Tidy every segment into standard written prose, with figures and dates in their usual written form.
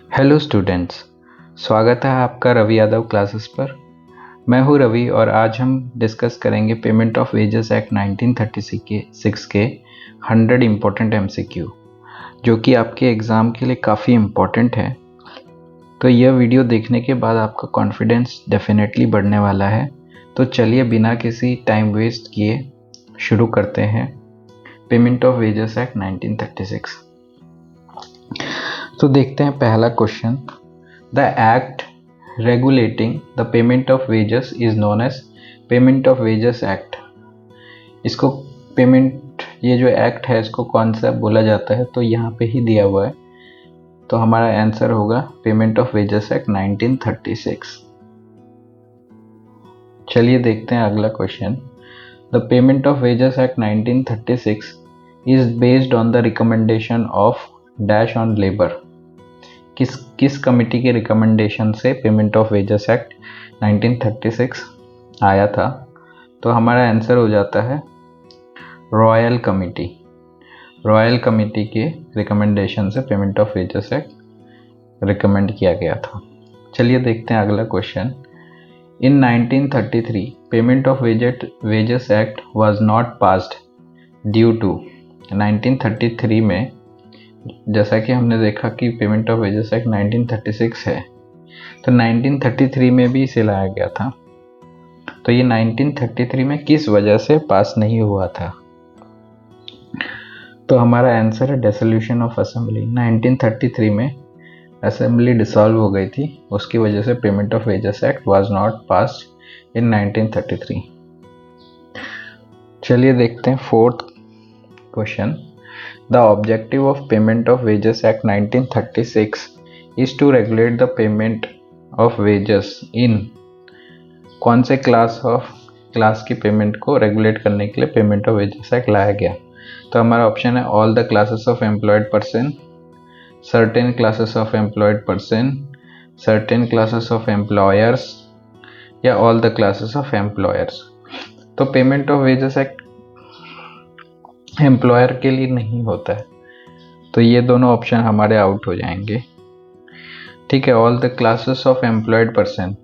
Hello students, स्वागत है आपका रवि यादव क्लासेस पर। मैं हूं रवि और आज हम डिस्कस करेंगे पेमेंट ऑफ वेजेस एक्ट 1936 के 100 इम्पोर्टेंट एमसीक्यू, जो कि आपके एग्ज़ाम के लिए काफ़ी इम्पोर्टेंट है। तो यह वीडियो देखने के बाद आपका कॉन्फिडेंस डेफिनेटली बढ़ने वाला है। तो चलिए बिना किसी टाइम वेस्ट किए शुरू करते हैं पेमेंट ऑफ वेजेस एक्ट 1936। तो देखते हैं पहला question. The act regulating the payment of wages is known as payment of wages act। इसको पेमेंट, ये जो एक्ट है इसको कौन सा बोला जाता है, तो यहाँ पे ही दिया हुआ है। तो हमारा आंसर होगा पेमेंट ऑफ वेजेस एक्ट 1936। चलिए देखते हैं अगला question. The payment of wages act 1936 is based on the recommendation of dash on labour. किस कमिटी के रिकमेंडेशन से पेमेंट ऑफ वेजेस एक्ट 1936 आया था? तो हमारा आंसर हो जाता है रॉयल कमिटी। रॉयल कमिटी के रिकमेंडेशन से payment of wages act recommend किया गया था। चलिए देखते हैं अगला question. In 1933 payment of wages act was not passed due to. 1933 में जैसा कि हमने देखा कि पेमेंट ऑफ वेजेस एक्ट 1936 है, तो 1933 में भी इसे लाया गया था। तो ये 1933 में किस वजह से पास नहीं हुआ था? तो हमारा आंसर है डिसोल्यूशन ऑफ असेंबली। 1933 में असेंबली डिसॉल्व हो गई थी, उसकी वजह से payment of wages act was not passed in 1933। चलिए देखते हैं fourth question. The objective of Payment of Wages Act 1936 is to regulate the payment of wages in। कौन से क्लास की पेमेंट को रेगुलेट करने के लिए पेमेंट ऑफ वेजेस एक्ट लाया गया? तो हमारा ऑप्शन है all the classes of employed person, certain classes of employed person, certain classes of employers, या all the classes of employers. तो payment of wages act employer के लिए नहीं होता है, तो ये दोनों ऑप्शन हमारे आउट हो जाएंगे। ठीक है, all the classes of employed person,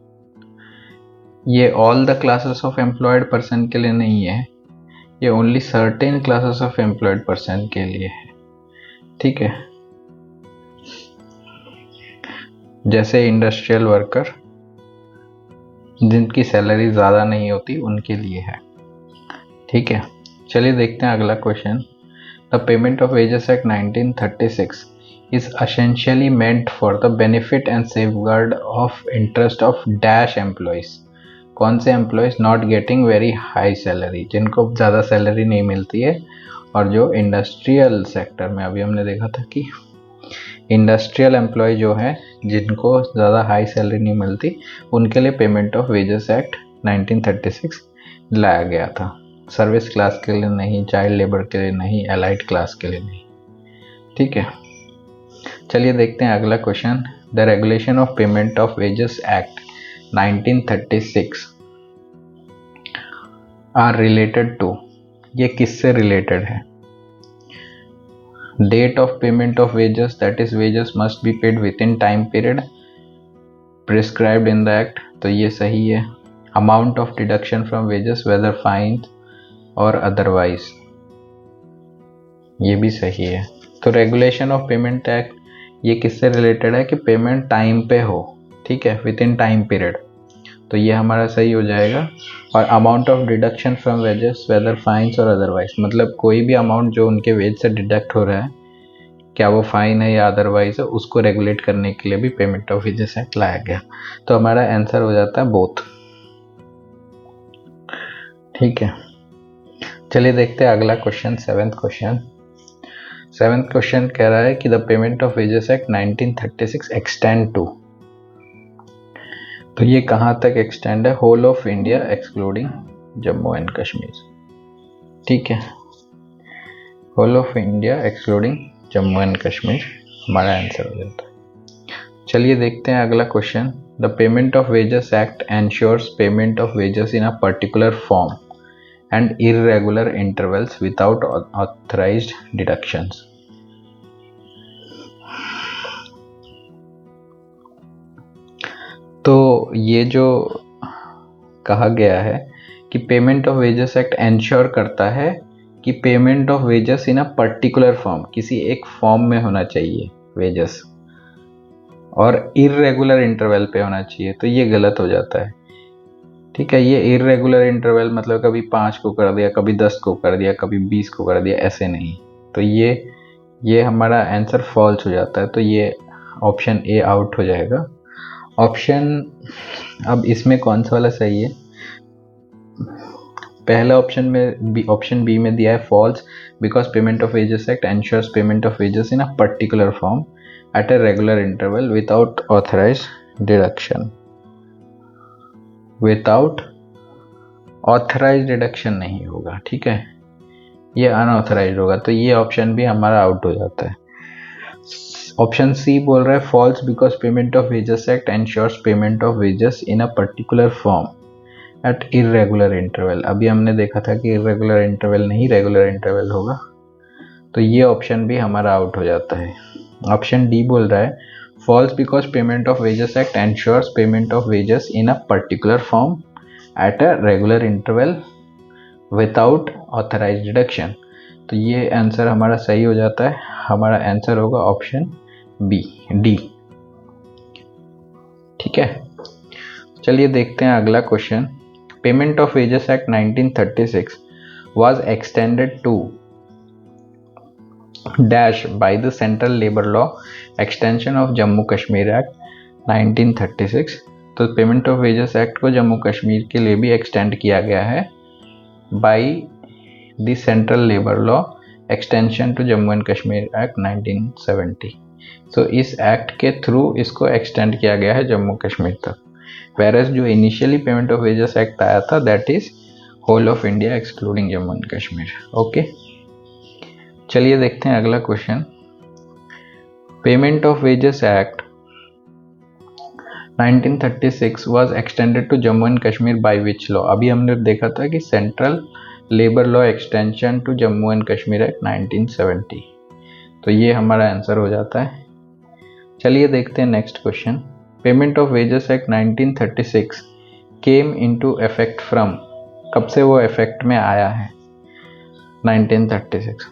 ये all the classes of employed person के लिए नहीं है, ये only certain classes of employed person के लिए है। ठीक है, जैसे इंडस्ट्रियल वर्कर जिनकी सैलरी ज़्यादा नहीं होती उनके लिए है। ठीक है, चलिए देखते हैं अगला question. The payment of wages act 1936 is essentially meant for the benefit and safeguard of interest of dash employees। कौन से employees not getting very high salary, जिनको ज़्यादा सैलरी नहीं मिलती है, और जो इंडस्ट्रियल सेक्टर में अभी हमने देखा था कि इंडस्ट्रियल एम्प्लॉय जो है जिनको ज़्यादा हाई सैलरी नहीं मिलती, उनके लिए पेमेंट ऑफ वेजेस एक्ट 1936 लाया गया था। सर्विस क्लास के लिए नहीं, चाइल्ड लेबर के लिए नहीं, एलाइड क्लास के लिए नहीं। ठीक है, चलिए देखते हैं अगला question. The regulation of payment of wages act 1936 are related to. ये किससे रिलेटेड है? Date of payment of wages, that is wages must be paid within time period prescribed in the act, तो ये सही है। Amount of deduction from wages whether fine और otherwise, ये भी सही है। तो रेगुलेशन ऑफ पेमेंट एक्ट ये किससे रिलेटेड है कि पेमेंट टाइम पे हो, ठीक है, विद इन टाइम पीरियड, तो ये हमारा सही हो जाएगा। और amount of deduction from wages whether fines और अदरवाइज, मतलब कोई भी अमाउंट जो उनके वेज से डिडक्ट हो रहा है, क्या वो फाइन है या अदरवाइज है, उसको रेगुलेट करने के लिए भी पेमेंट ऑफ वेजेस एक्ट लाया गया। तो हमारा आंसर हो जाता है बोथ। ठीक है, चलिए देखते हैं अगला question, seventh question. Seventh question कह रहा है कि the payment of wages act 1936 extend to. तो ये कहाँ तक एक्सटेंड है? Whole of India excluding Jammu and Kashmir. ठीक है, whole of India excluding Jammu and Kashmir हमारा आंसर हो जाता है। चलिए देखते हैं अगला question. The payment of wages act ensures payment of wages in a particular form and irregular intervals without authorized deductions। ये जो कहा गया है कि payment of wages act ensure करता है कि payment of wages in a particular form, किसी एक फॉर्म में होना चाहिए वेजेस, और इर्रेगुलर इंटरवल पे होना चाहिए, तो ये गलत हो जाता है। ठीक है, ये इर्रेगुलर इंटरवल मतलब कभी 5 को कर दिया, कभी 10 को कर दिया, कभी 20 को कर दिया, ऐसे नहीं। तो ये हमारा आंसर फॉल्स हो जाता है, तो ये ऑप्शन ए आउट हो जाएगा। ऑप्शन, अब इसमें कौन सा वाला सही है? पहला ऑप्शन में ऑप्शन बी में दिया है false because payment of wages act ensures payment of wages in a particular form at a regular interval without authorised deduction. Without authorised deduction नहीं होगा, ठीक है, ये अनऑथराइज्ड होगा, तो ये ऑप्शन भी हमारा आउट हो जाता है। ऑप्शन सी बोल रहा है false because payment of wages act ensures payment of wages in a particular form at irregular interval. अभी हमने देखा था कि इरेगुलर इंटरवल नहीं रेगुलर इंटरवल होगा, तो ये ऑप्शन भी हमारा आउट हो जाता है। ऑप्शन डी बोल रहा है false because payment of wages act ensures payment of wages in a particular form at a regular interval without authorised deduction. तो ये आंसर हमारा सही हो जाता है, हमारा आंसर होगा ऑप्शन बी, डी। ठीक है, चलिए देखते हैं अगला question. Payment of wages act 1936 was extended to dash by the Central Labor Law Extension of Jammu Kashmir Act 1936। तो पेमेंट ऑफ वेजेस एक्ट को जम्मू कश्मीर के लिए भी एक्सटेंड किया गया है by the central labour law extension to Jammu and Kashmir act 1970। तो इस एक्ट के थ्रू इसको एक्सटेंड किया गया है जम्मू कश्मीर तक, whereas जो initially payment of wages act आया था that is whole of India excluding Jammu and Kashmir. Okay, चलिए देखते हैं अगला question. Payment of wages act 1936 was extended to Jammu and Kashmir by which law? अभी हमने देखा था कि central labour law extension to Jammu and Kashmir act 1970, तो ये हमारा आंसर हो जाता है। चलिए देखते हैं next question. Payment of wages act 1936 came into effect from, कब से वो इफेक्ट में आया है 1936?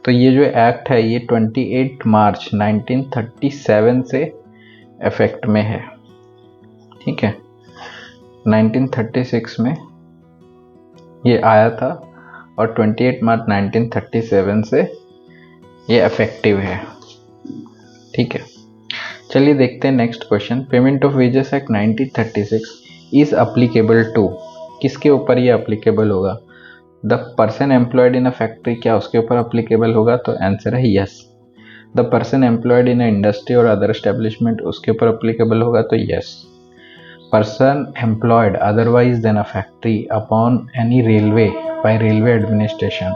तो ये जो एक्ट है ये 28 मार्च 1937 से इफेक्ट में है। ठीक है, 1936 में ये आया था और 28 मार्च 1937 से ये इफेक्टिव है। ठीक है, चलिए देखते हैं next question. Payment of wages act 1936 is applicable to, किसके ऊपर ये अप्लीकेबल होगा? The person employed in a factory, क्या उसके ऊपर अप्लीकेबल होगा? तो आंसर है yes. The person employed in a industry और अदर एस्टेब्लिशमेंट, उसके ऊपर अप्लीकेबल होगा? तो yes. Person employed otherwise than a factory upon any railway by railway administration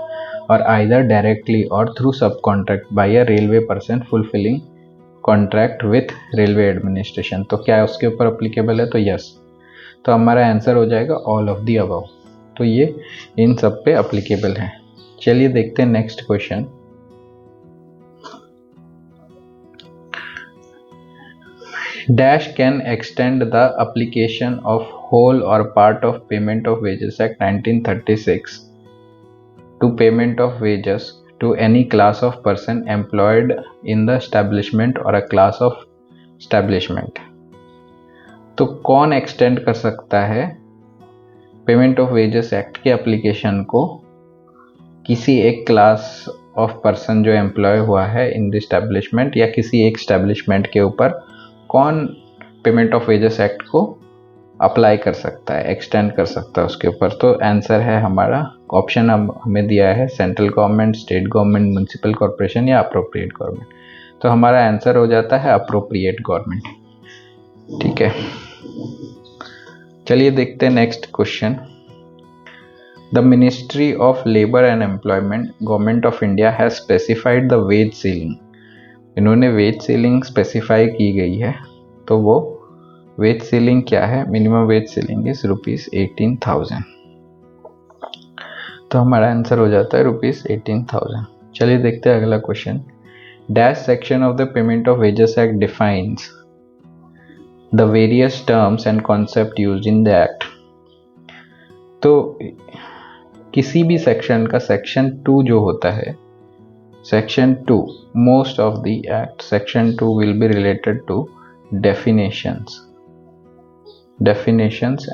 और आइदर डायरेक्टली और through subcontract by a railway person fulfilling contract with railway administration, तो क्या उसके ऊपर अप्लीकेबल है? तो यस। तो हमारा आंसर हो जाएगा ऑल ऑफ द अबव, तो ये इन सब पे अप्लीकेबल है। चलिए देखते हैं next question. Dash can extend the application of whole और part of payment of wages act 1936 to payment of wages to any class of person employed in the establishment or a class of establishment। तो कौन extend कर सकता है payment of wages act के application को किसी एक क्लास ऑफ पर्सन जो एम्प्लॉय हुआ है इन द एस्टेब्लिशमेंट या किसी एक एस्टेब्लिशमेंट के ऊपर कौन पेमेंट ऑफ वेजेस एक्ट को अप्लाई कर सकता है, एक्सटेंड कर सकता है उसके ऊपर? तो आंसर है हमारा, ऑप्शन हमें दिया है central government, state government, municipal corporation या अप्रोप्रिएट गवर्नमेंट। तो हमारा आंसर हो जाता है अप्रोप्रिएट गवर्नमेंट। ठीक है, चलिए देखते हैं next question. The ministry of labour and employment government of India has specified the ways ceiling, इन्होंने वेज सीलिंग स्पेसिफाई की गई है, तो वो वेज सीलिंग क्या है? मिनिमम वेज सीलिंग इज ₹18,000, तो हमारा आंसर हो जाता है ₹18,000। चलिए देखते हैं अगला question. Dash section of the payment of wages act defines, the various terms and concept used in the act. तो किसी भी सेक्शन का सेक्शन 2 जो होता है, section 2 most of the act section 2 will be related to definitions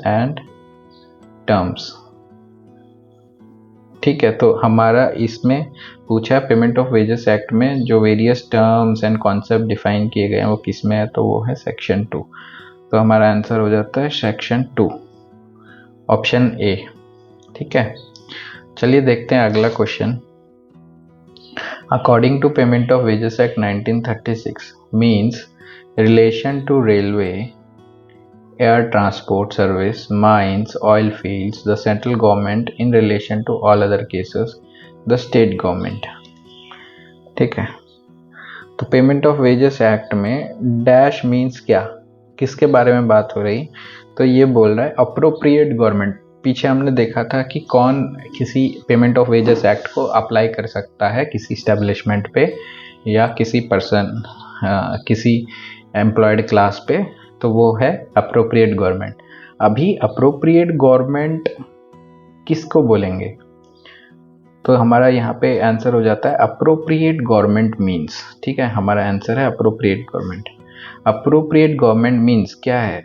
and terms. ठीक है, तो हमारा इसमें पूछा पेमेंट ऑफ वेजेस एक्ट में जो various terms and concept define किए गए हैं वो किस में है, तो वो है सेक्शन 2। तो हमारा आंसर हो जाता है सेक्शन 2, ऑप्शन ए। ठीक है, चलिए देखते हैं अगला question. According to payment of wages act 1936 means relation to railway, air transport service, mines, oil fields, the central government in relation to all other cases, the state government। ठीक है, तो payment of wages act में dash means क्या, किसके बारे में बात हो रही, तो ये बोल रहा है अप्रोप्रिएट गवर्नमेंट। पीछे हमने देखा था कि कौन किसी पेमेंट ऑफ वेजेस एक्ट को अप्लाई कर सकता है किसी स्टैब्लिशमेंट पे या किसी पर्सन किसी एम्प्लॉयड क्लास पे, तो वो है अप्रोप्रिएट गवर्नमेंट। अभी अप्रोप्रिएट गवर्नमेंट किसको बोलेंगे, तो हमारा यहाँ पे आंसर हो जाता है अप्रोप्रिएट गवर्नमेंट मीन्स। ठीक है, हमारा आंसर है appropriate government. Appropriate government means क्या है,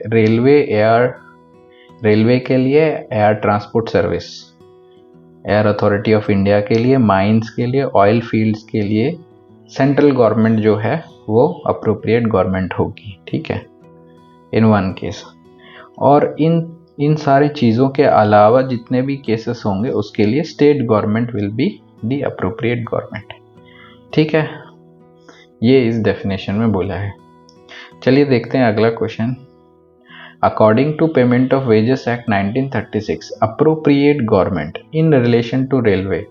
रेलवे के लिए air transport service, air authority of India के लिए, माइंस के लिए, ऑयल फील्ड्स के लिए सेंट्रल गवर्नमेंट जो है वो अप्रोप्रिएट गवर्नमेंट होगी। ठीक है, इन वन केस। और इन सारी चीज़ों के अलावा जितने भी केसेस होंगे उसके लिए state government will be the appropriate government. ठीक है, ये इस डेफिनेशन में बोला है। चलिए देखते हैं अगला question. According to payment of wages act 1936 appropriate government in relation to railway,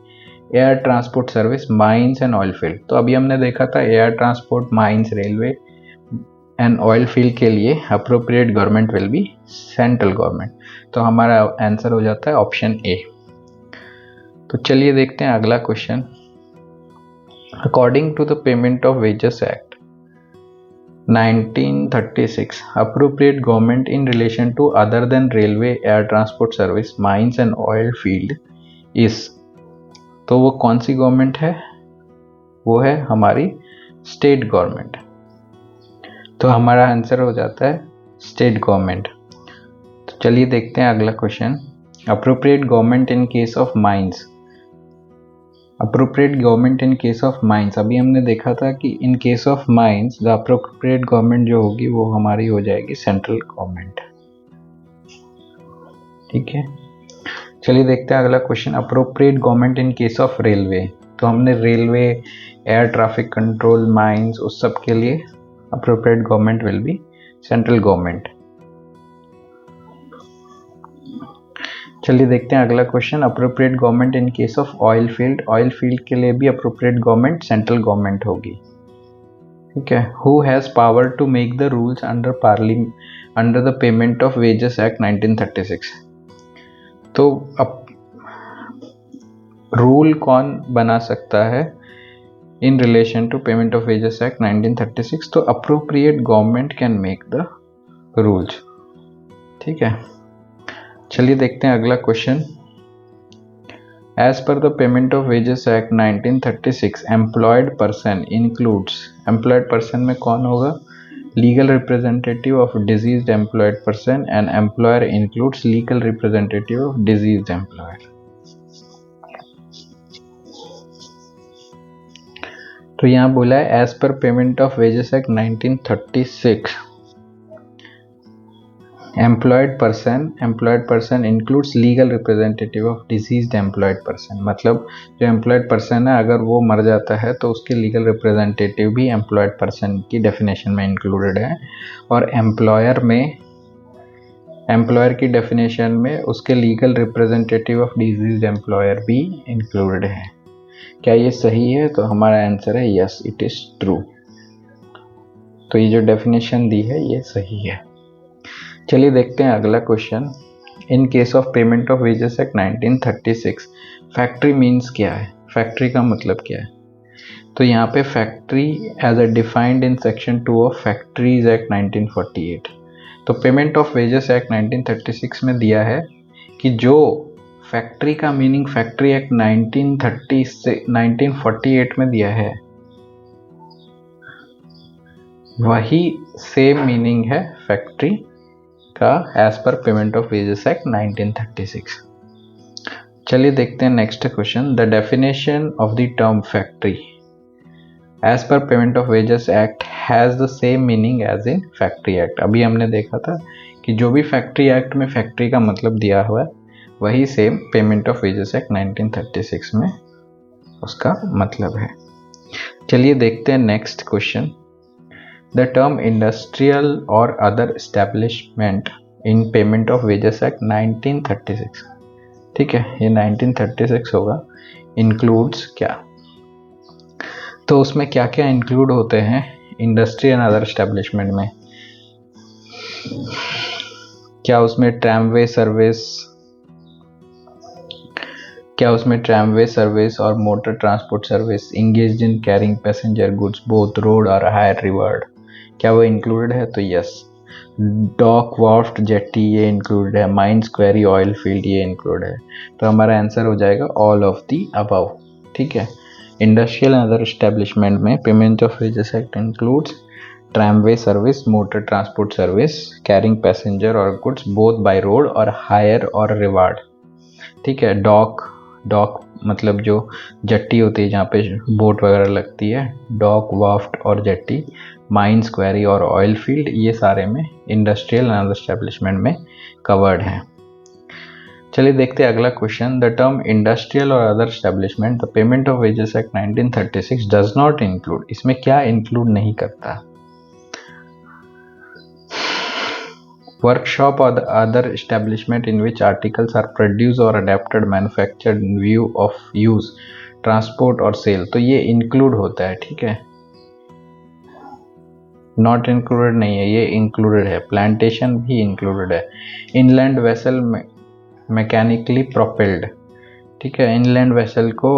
air transport service, mines and oil field. तो अभी हमने देखा था air transport, mines, railway and oil field के लिए appropriate government will be central government. तो हमारा answer हो जाता है ऑप्शन ए। तो चलिए देखते हैं अगला question. According to the payment of wages act 1936 appropriate government in relation to other than railway, air transport service, mines and oil field is, तो वो कौन सी गवर्नमेंट है, वो है हमारी स्टेट गवर्नमेंट। तो हमारा आंसर हो जाता है स्टेट गवर्नमेंट। तो चलिए देखते हैं अगला question. Appropriate government in case of mines, appropriate government in case of mines, अभी हमने देखा था कि इन case of mines the appropriate government जो होगी वो हमारी हो जाएगी सेंट्रल गवर्नमेंट। ठीक है, चलिए देखते हैं अगला question. Appropriate government in case of railway, तो हमने railway, air traffic control, mines, उस सब के लिए appropriate government will be central government. चलिए देखते हैं अगला question. Appropriate government in case of oil field, oil field के लिए भी अप्रोप्रिएट गवर्नमेंट सेंट्रल गवर्नमेंट होगी। ठीक है, who has power to make the rules under the payment of wages act 1936। तो अब रूल कौन बना सकता है in relation to payment of wages act 1936, तो appropriate government can make the rules. ठीक है, चलिए देखते हैं अगला question. As per the payment of wages act 1936 employed person includes, employed person में कौन होगा, legal representative of diseased employed person, and employer includes legal representative of diseased employer। तो यहाँ बोला है as per payment of wages act 1936 employed person includes legal representative of deceased employed person. मतलब जो employed person है अगर वो मर जाता है तो उसके लीगल रिप्रेजेंटेटिव भी एम्प्लॉयड पर्सन की डेफिनेशन में इंक्लूडेड है, और एम्प्लॉयर की डेफिनेशन में उसके legal representative of diseased employer भी इंक्लूडेड है। क्या ये सही है, तो हमारा आंसर है यस, इट इज ट्रू। तो ये जो डेफिनेशन दी है ये सही है। चलिए देखते हैं अगला question. In case of payment of wages act 1936 factory means क्या है, फैक्ट्री का मतलब क्या है, तो यहाँ पे factory as a defined in section 2 of factories act 1948। तो पेमेंट ऑफ वेजेस एक्ट 1936 में दिया है कि जो फैक्ट्री का मीनिंग फैक्ट्री एक्ट 1948 में दिया है वही सेम मीनिंग है फैक्ट्री का as per payment of wages act 1936। चलिए देखते हैं next question. The definition of the term factory as per payment of wages act has the same meaning as in factory act. अभी हमने देखा था कि जो भी फैक्ट्री एक्ट में फैक्ट्री का मतलब दिया हुआ है वही same payment of wages act 1936 में उसका मतलब है। चलिए देखते हैं next question. The term industrial or other establishment in payment of wages act 1936, ठीक है, ये 1936 होगा, इंक्लूड्स क्या? तो उसमें क्या क्या इंक्लूड होते हैं इंडस्ट्री एंड अदर एस्टेब्लिशमेंट में? क्या उसमें ट्रैमवे सर्विस और motor transport service engaged in carrying passenger goods both road और हायर रिवर्ड, क्या वो इंक्लूडेड है? तो यस। डॉक, वार्फ्ट, जेट्टी ये इंक्लूडेड है। माइंस, क्वेरी, ऑयल फील्ड ये इंक्लूड है। तो हमारा आंसर हो जाएगा ऑल ऑफ दी अबव, ठीक है। इंडस्ट्रियल एंड अदर एस्टेब्लिशमेंट में payment of wages act includes tramway service, motor transport service, carrying passenger और गुड्स बोथ बाय रोड और हायर और रिवार्ड, ठीक है। डॉक मतलब जो जट्टी होती है जहाँ पे बोट वगैरह लगती है, डॉक, वाफ्ट और जट्टी। माइंस, क्वेरी और ऑयल फील्ड ये सारे में इंडस्ट्रियल एंड अदर एस्टेब्लिशमेंट में कवर्ड हैं। चलिए देखते हैं अगला question. The term industrial or other establishment the payment of wages act 1936 does not include, इसमें क्या इंक्लूड नहीं करता? Workshop or the other establishment in which articles are produced or adapted, manufactured in view of use, transport और sale, तो ये include होता है, ठीक है। Not included नहीं है, ये included है। Plantation भी included है। Inland vessel mechanically propelled, ठीक है, inland vessel को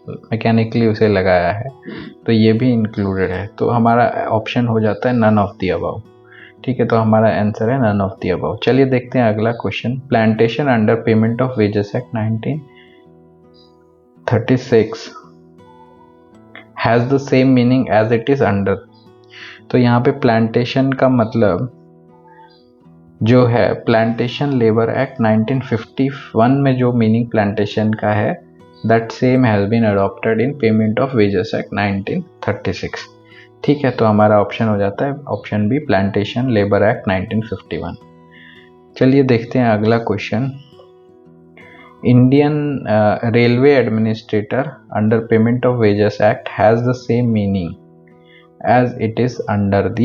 मैकेनिकली उसे लगाया है तो ये भी इंक्लूडेड है। तो हमारा ऑप्शन हो जाता है नन ऑफ द अबव, ठीक है। तो हमारा आंसर है नन ऑफ द अबव। चलिए देखते हैं अगला question. Plantation under payment of wages act 1936 has the same meaning as it is under. तो यहाँ पे प्लांटेशन का मतलब जो है प्लांटेशन लेबर एक्ट 1951 में जो मीनिंग प्लांटेशन का है that same has been adopted in payment of wages act 1936, ठीक है। तो हमारा ऑप्शन हो जाता है option B, plantation labour act 1951। चलिए देखते हैं अगला question. Indian railway administrator under payment of wages act has the same meaning as it is under the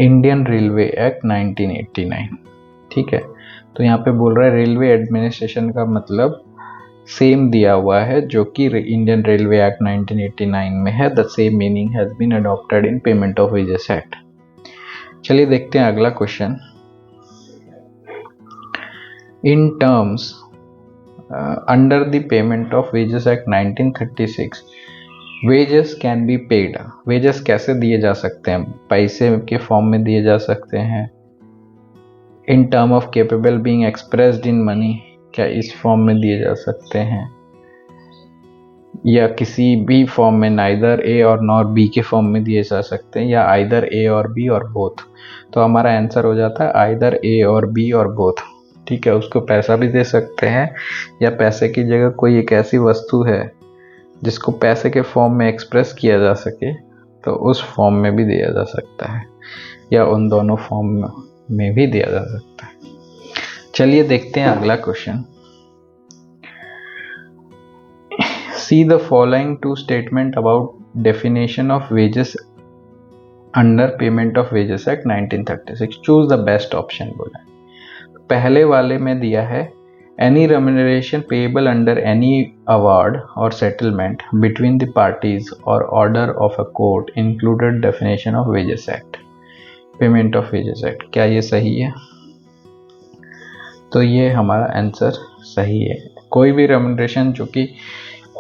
Indian railway act 1989, ठीक है। तो यहाँ पे बोल रहा है रेलवे एडमिनिस्ट्रेशन का मतलब सेम दिया हुआ है जो कि इंडियन रेलवे एक्ट 1989 में है। The same meaning has been adopted in payment of wages act. चलिए देखते हैं अगला question. In terms under the payment of wages act 1936 wages can be paid, wages कैसे दिए जा सकते हैं? पैसे के फॉर्म में दिए जा सकते हैं। In term of capable being expressed in money, क्या इस फॉर्म में दिए जा सकते हैं? या किसी भी फॉर्म में, नाइदर ए और नॉर बी के फॉर्म में दिए जा सकते हैं, या आइदर ए और बी और बोथ। तो हमारा आंसर हो जाता है आइदर ए और बी और बोथ, ठीक है। उसको पैसा भी दे सकते हैं या पैसे की जगह कोई एक ऐसी वस्तु है जिसको पैसे के फॉर्म में एक्सप्रेस किया जा सके तो उस फॉर्म में भी दिया जा सकता है, या उन दोनों फॉर्म में भी दिया जा सकता है। चलिए देखते हैं अगला question. See the following two statement about definition of wages under payment of wages act 1936, choose the best option बोला। पहले वाले में दिया है any remuneration payable under any award और सेटलमेंट बिटवीन द पार्टीज और order of a court included definition of wages act, payment of wages act, क्या ये सही है? तो ये हमारा आंसर सही है। कोई भी रेम्यूनरेशन जो कि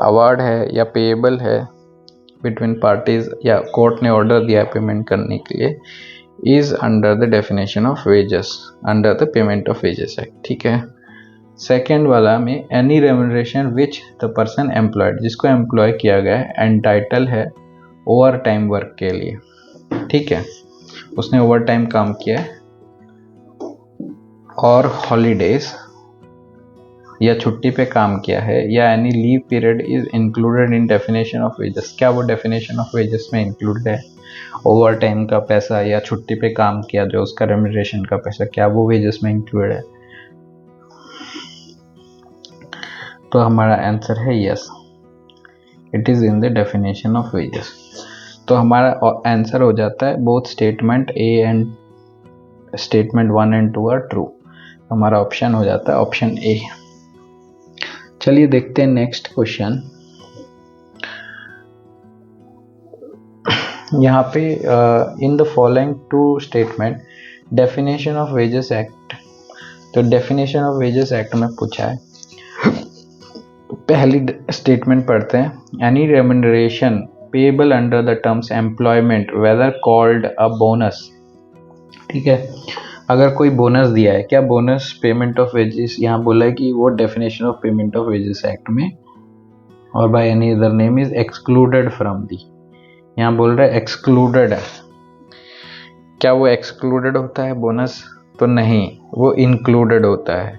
अवार्ड है या पेएबल है बिटवीन पार्टीज या कोर्ट ने ऑर्डर दिया पेमेंट करने के लिए is under the definition of wages under the payment of wages act. ठीक है। सेकेंड वाला में any remuneration which the person employed, जिसको एम्प्लॉय किया गया है, एंटाइटल है ओवर टाइम वर्क के लिए। ठीक है, उसने ओवर टाइम काम किया है और हॉलीडेज या छुट्टी पे काम किया है या any leave period is included in definition of wages. क्या वो डेफिनेशन ऑफ वेजेस में इंक्लूडेड है? ओवर टाइम का पैसा या छुट्टी पे काम किया जो उसका रेम्यूनरेशन का पैसा, क्या वो वेजेस में इंक्लूडेड है? तो हमारा आंसर है yes, it is in the definition of wages. तो हमारा आंसर हो जाता है both statement A and statement 1 and 2 are true. हमारा ऑप्शन हो जाता है ऑप्शन ए। चलिए देखते हैं नेक्स्ट क्वेश्चन। यहाँ पे in the following two statement definition of wages act, तो डेफिनेशन ऑफ वेजेस एक्ट में पूछा है। पहली स्टेटमेंट पढ़ते हैं, any remuneration payable under the terms employment whether called a bonus. ठीक है, अगर कोई बोनस दिया है, क्या बोनस पेमेंट ऑफ वेजेस, यहाँ बोला है कि वो definition of payment of wages act में और by any other name is excluded from the, यहाँ बोल रहा है एक्सक्लूडेड है। क्या वो एक्सक्लूडेड होता है बोनस? तो नहीं, वो इंक्लूडेड होता है।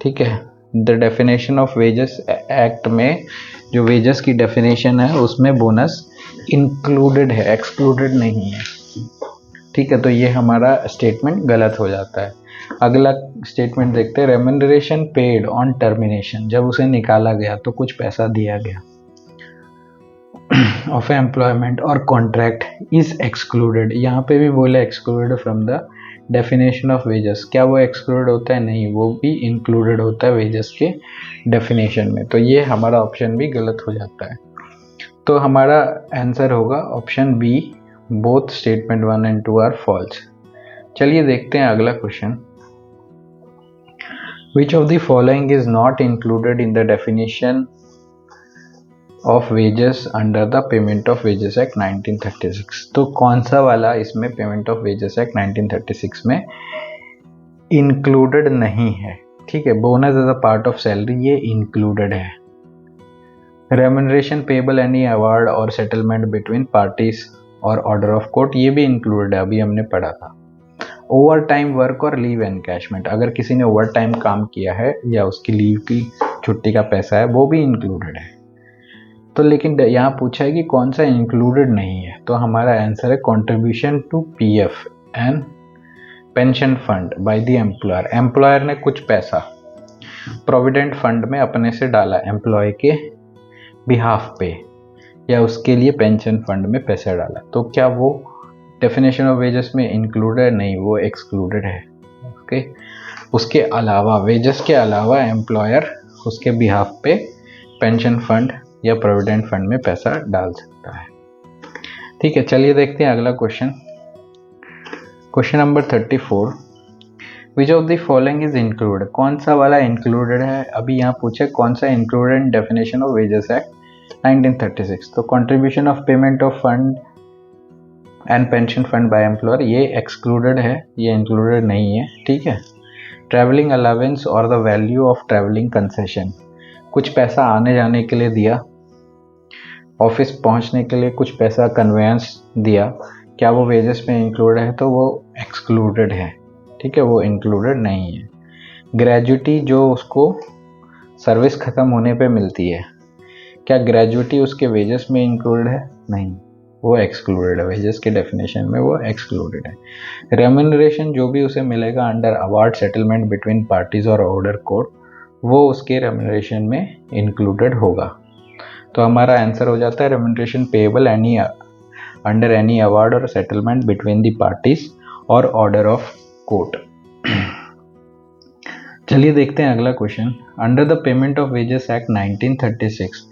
ठीक है, the definition of wages act में जो वेजेस की डेफिनेशन है उसमें बोनस इंक्लूडेड है, एक्सक्लूडेड नहीं है। ठीक है, तो ये हमारा स्टेटमेंट गलत हो जाता है। अगला स्टेटमेंट देखते हैं, रेम्यूनरेशन पेड ऑन टर्मिनेशन, जब उसे निकाला गया तो कुछ पैसा दिया गया ऑफ एम्प्लॉयमेंट और कॉन्ट्रैक्ट इज एक्सक्लूडेड, यहाँ पे भी बोले excluded from the definition of wages. क्या वो एक्सक्लूडेड होता है? नहीं, वो भी इंक्लूडेड होता है वेजेस के डेफिनेशन में। तो ये हमारा ऑप्शन भी गलत हो जाता है। तो हमारा आंसर होगा option B, both statement 1 and 2 are false. चलिए देखते हैं अगला question, which of the following is not included in the definition of wages under the payment of wages act 1936। तो कौन सा वाला इसमें पेमेंट ऑफ वेजेस एक्ट 1936 में इंक्लूडेड नहीं है? ठीक है, bonus as a part of salary ये इंक्लूडेड है। रेम्यूनरेशन पेबल एनी अवार्ड और सेटलमेंट बिटवीन पार्टीज और ऑर्डर ऑफ कोर्ट ये भी इंक्लूडेड है, अभी हमने पढ़ा था। ओवर टाइम वर्क और लीव एनकैशमेंट, अगर किसी ने ओवर टाइम काम किया है या उसकी लीव की छुट्टी का पैसा है वो भी इंक्लूडेड है। तो लेकिन यहाँ पूछा है कि कौन सा इंक्लूडेड नहीं है, तो हमारा आंसर है contribution to PF and pension fund by the employer. Employer ने कुछ पैसा प्रोविडेंट फंड में अपने से डाला एम्प्लॉय के बिहाफ पे या उसके लिए पेंशन फंड में पैसा डाला, तो क्या वो डेफिनेशन ऑफ वेजेस में इंक्लूडेड? नहीं, वो एक्सक्लूडेड है। ओके, उसके अलावा वेजेस के अलावा एम्प्लॉयर उसके बिहाफ पे पेंशन फंड या प्रोविडेंट फंड में पैसा डाल सकता है। ठीक है, चलिए देखते हैं अगला question. Question number 34, which of the following is included, कौन सा वाला इंक्लूडेड है? अभी यहाँ पूछे कौन सा included in definition of wages act 1936। तो contribution of payment of fund and pension fund by employer ये एक्सक्लूडेड है, ये इंक्लूडेड नहीं है। ठीक है, ट्रैवलिंग अलावेंस और the value of travelling concession, कुछ पैसा आने जाने के लिए दिया, ऑफिस पहुंचने के लिए कुछ पैसा कन्वेंस दिया, क्या वो वेजेस में इंक्लूडेड है? तो वो एक्सक्लूडेड है। ठीक है, वो इंक्लूडेड नहीं है। ग्रेजुटी जो उसको सर्विस खत्म होने पे मिलती है, क्या ग्रेजुटी उसके वेजेस में इंक्लूडेड है? नहीं, वो एक्सक्लूडेड है, वेजेस के डेफिनेशन में वो एक्सक्लूडेड है। रेम्यूनरेशन जो भी उसे मिलेगा under award settlement between parties और ऑर्डर कोड वो उसके रेम्यूनरेशन में इंक्लूडेड होगा। तो हमारा आंसर हो जाता है remuneration payable any under any award और सेटलमेंट बिटवीन द पार्टीज और ऑर्डर ऑफ कोर्ट। चलिए देखते हैं अगला question, under the payment of wages act 1936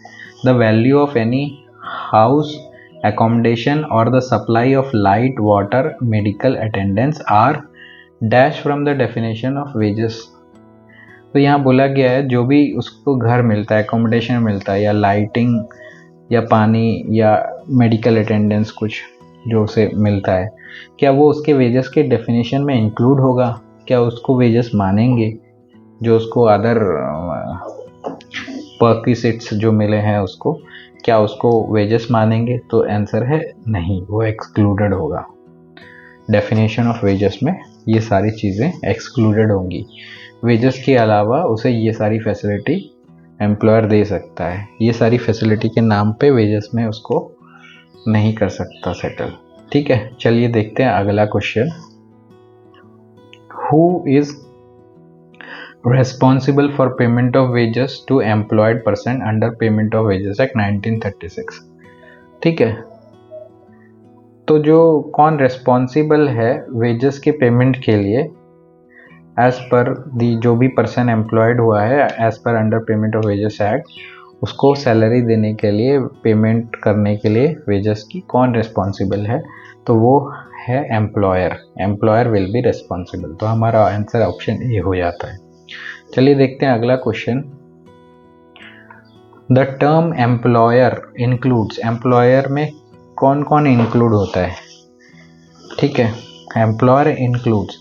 the value of any house accommodation or the supply of light, water, medical attendance are dash from the definition of wages। तो यहाँ बोला गया है जो भी उसको घर मिलता है, accommodation मिलता है या लाइटिंग या पानी या मेडिकल अटेंडेंस कुछ जो उसे मिलता है, क्या वो उसके वेजेस के डेफिनेशन में इंक्लूड होगा? क्या उसको वेजेस मानेंगे? जो उसको अदर परक्विजिट्स जो मिले हैं उसको, क्या उसको वेजेस मानेंगे? तो आंसर है नहीं, वो एक्सक्लूडेड होगा। डेफिनेशन ऑफ वेजेस में ये सारी चीज़ें एक्सक्लूडेड होंगी। वेजेस के अलावा उसे ये सारी फैसिलिटी एम्प्लॉयर दे सकता है, ये सारी फैसिलिटी के नाम पे वेजेस में उसको नहीं कर सकता सेटल। ठीक है, चलिए देखते हैं अगला question. Who is responsible for payment of wages to employed person under payment of wages act 1936? ठीक है, तो जो कौन रेस्पॉन्सिबल है वेजेस के पेमेंट के लिए एज पर दी, जो भी पर्सन एम्प्लॉयड हुआ है as per under payment of wages act, उसको सैलरी देने के लिए, पेमेंट करने के लिए वेजेस की कौन रेस्पॉन्सिबल है? तो वो है employer. Employer will be responsible. तो हमारा आंसर ऑप्शन ए हो जाता है। चलिए देखते हैं अगला question. The term employer includes, employer में कौन कौन इंक्लूड होता है? ठीक है, एम्प्लॉयर इंक्लूड्स,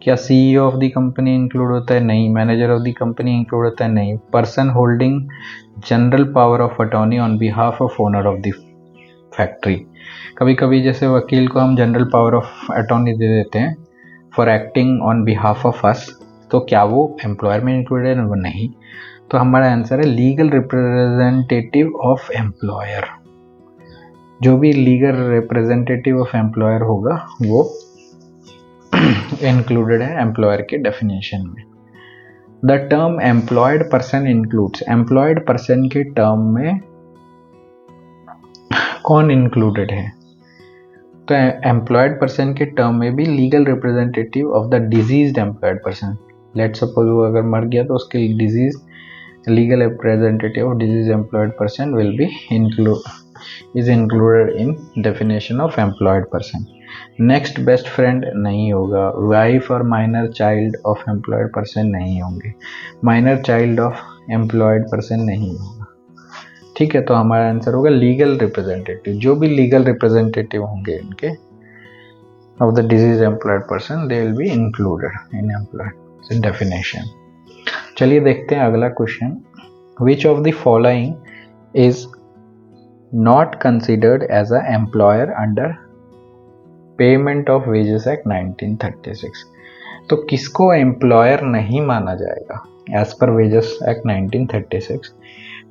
क्या CEO of the company include होता है? नहीं। Manager of the company include होता है? नहीं। Person holding general power of attorney on behalf of owner of the factory, कभी कभी जैसे वकील को हम जनरल पावर ऑफ अटॉर्नी दे देते हैं for acting on behalf of us, तो क्या वो एम्प्लॉयर में इंक्लूडेड है? वो नहीं। तो हमारा आंसर है लीगल रिप्रेजेंटेटिव ऑफ एम्प्लॉयर। जो भी लीगल रिप्रेजेंटेटिव ऑफ एम्प्लॉयर होगा वो इंक्लूडेड है एम्प्लॉयर के डेफिनेशन में। The term employed person includes, employed person के टर्म में कौन इंक्लूडेड है? तो एम्प्लॉयड पर्सन के टर्म में भी legal representative of the diseased employed person, let suppose वो अगर मर गया तो उसके disease, legal representative of disease employed person will be is included in definition of employed person. Next best friend नहीं होगा। वाइफ और minor child of employed person नहीं होंगे। Minor child of employed person नहीं होगा। ठीक है, तो हमारा आंसर होगा लीगल रिप्रेजेंटेटिव। जो भी लीगल रिप्रेजेंटेटिव होंगे इनके of the disease employed person, they will be included in employed definition. चलिए देखते हैं अगला question. Which of the following is not considered as a employer under payment of wages act 1936? तो किसको एम्प्लॉयर नहीं माना जाएगा as per wages act 1936?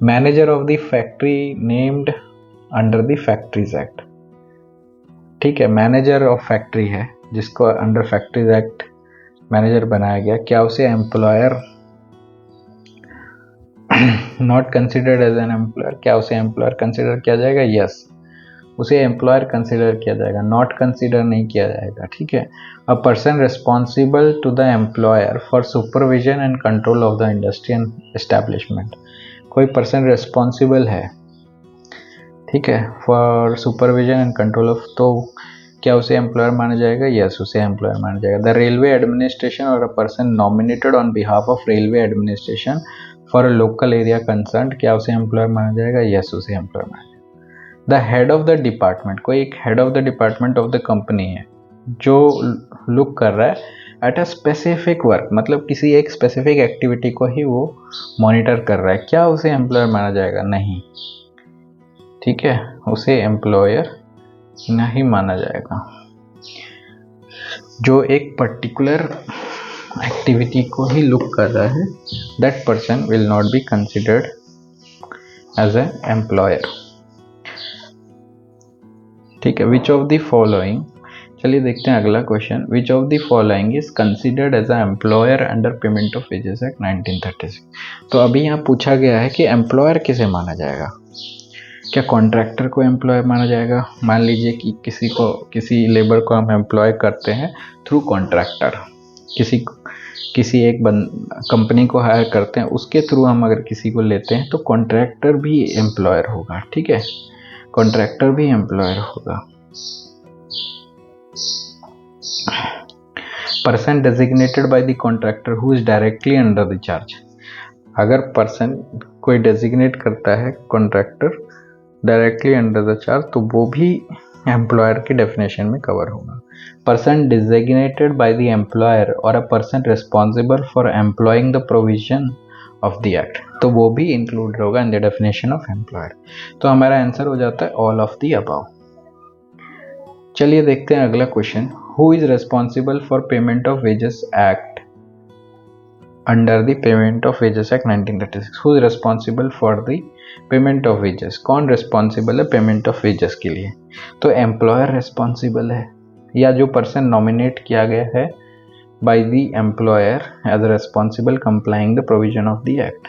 Manager of the factory named under the factories act. ठीक है, मैनेजर ऑफ फैक्ट्री है जिसको under factories act manager बनाया गया, क्या उसे employer not considered as an employer? क्या उसे एम्प्लॉयर कंसिडर किया जाएगा? यस, उसे एम्प्लॉयर कंसिडर किया जाएगा, नॉट कंसिडर नहीं किया जाएगा। ठीक है, a person responsible to the employer for supervision and control of the industry and establishment, कोई पर्सन रिस्पॉन्सिबल है, ठीक है, for supervision and control of, तो क्या उसे एम्प्लॉयर माना जाएगा? यस, उसे एम्प्लॉयर माना जाएगा। द रेलवे एडमिनिस्ट्रेशन और a person nominated on behalf of railway administration for a local area concern, क्या उसे एम्प्लॉयर माना जाएगा? यस, उसे एम्प्लॉयर माना जाएगा। The head of the department, कोई एक head of the department of the company है जो लुक कर रहा है एट अ स्पेसिफिक वर्क, मतलब किसी एक स्पेसिफिक एक्टिविटी को ही वो मॉनिटर कर रहा है, क्या उसे एम्प्लॉयर माना जाएगा? नहीं। ठीक है, उसे एम्प्लॉयर नहीं माना जाएगा। जो एक पर्टिकुलर एक्टिविटी को ही लुक कर रहा है, that person will not be considered as a employer. ठीक है, विच ऑफ द फॉलोइंग, चलिए देखते हैं अगला question. Which of the following is considered as a employer under payment of wages act 1936? तो अभी यहाँ पूछा गया है कि एम्प्लॉयर किसे माना जाएगा। क्या कॉन्ट्रैक्टर को एम्प्लॉयर माना जाएगा? मान लीजिए कि किसी लेबर को हम एम्प्लॉय करते हैं थ्रू कॉन्ट्रैक्टर, किसी एक कंपनी को हायर करते हैं, उसके थ्रू हम अगर किसी को लेते हैं तो कॉन्ट्रैक्टर भी एम्प्लॉयर होगा। ठीक है, कॉन्ट्रैक्टर भी एम्प्लॉयर होगा। Person designated by the contractor who is directly under the charge, अगर पर्सन कोई डेजिग्नेट करता है contractor directly under the charge, तो वो भी एम्प्लॉयर की डेफिनेशन में कवर होगा। Person designated by the employer or a person responsible for employing the provision of the act, तो वो भी इंक्लूड होगा in the definition of employer. तो हमारा आंसर हो जाता है ऑल ऑफ द अबव। चलिए देखते हैं अगला question. Who is responsible for payment of wages act under the payment of wages act 1936? Who is responsible for the payment of wages? कौन रिस्पॉन्सिबल है पेमेंट ऑफ वेजेस के लिए? तो employer responsible है, या जो पर्सन नॉमिनेट किया गया है by the employer as responsible complying the provision of the act.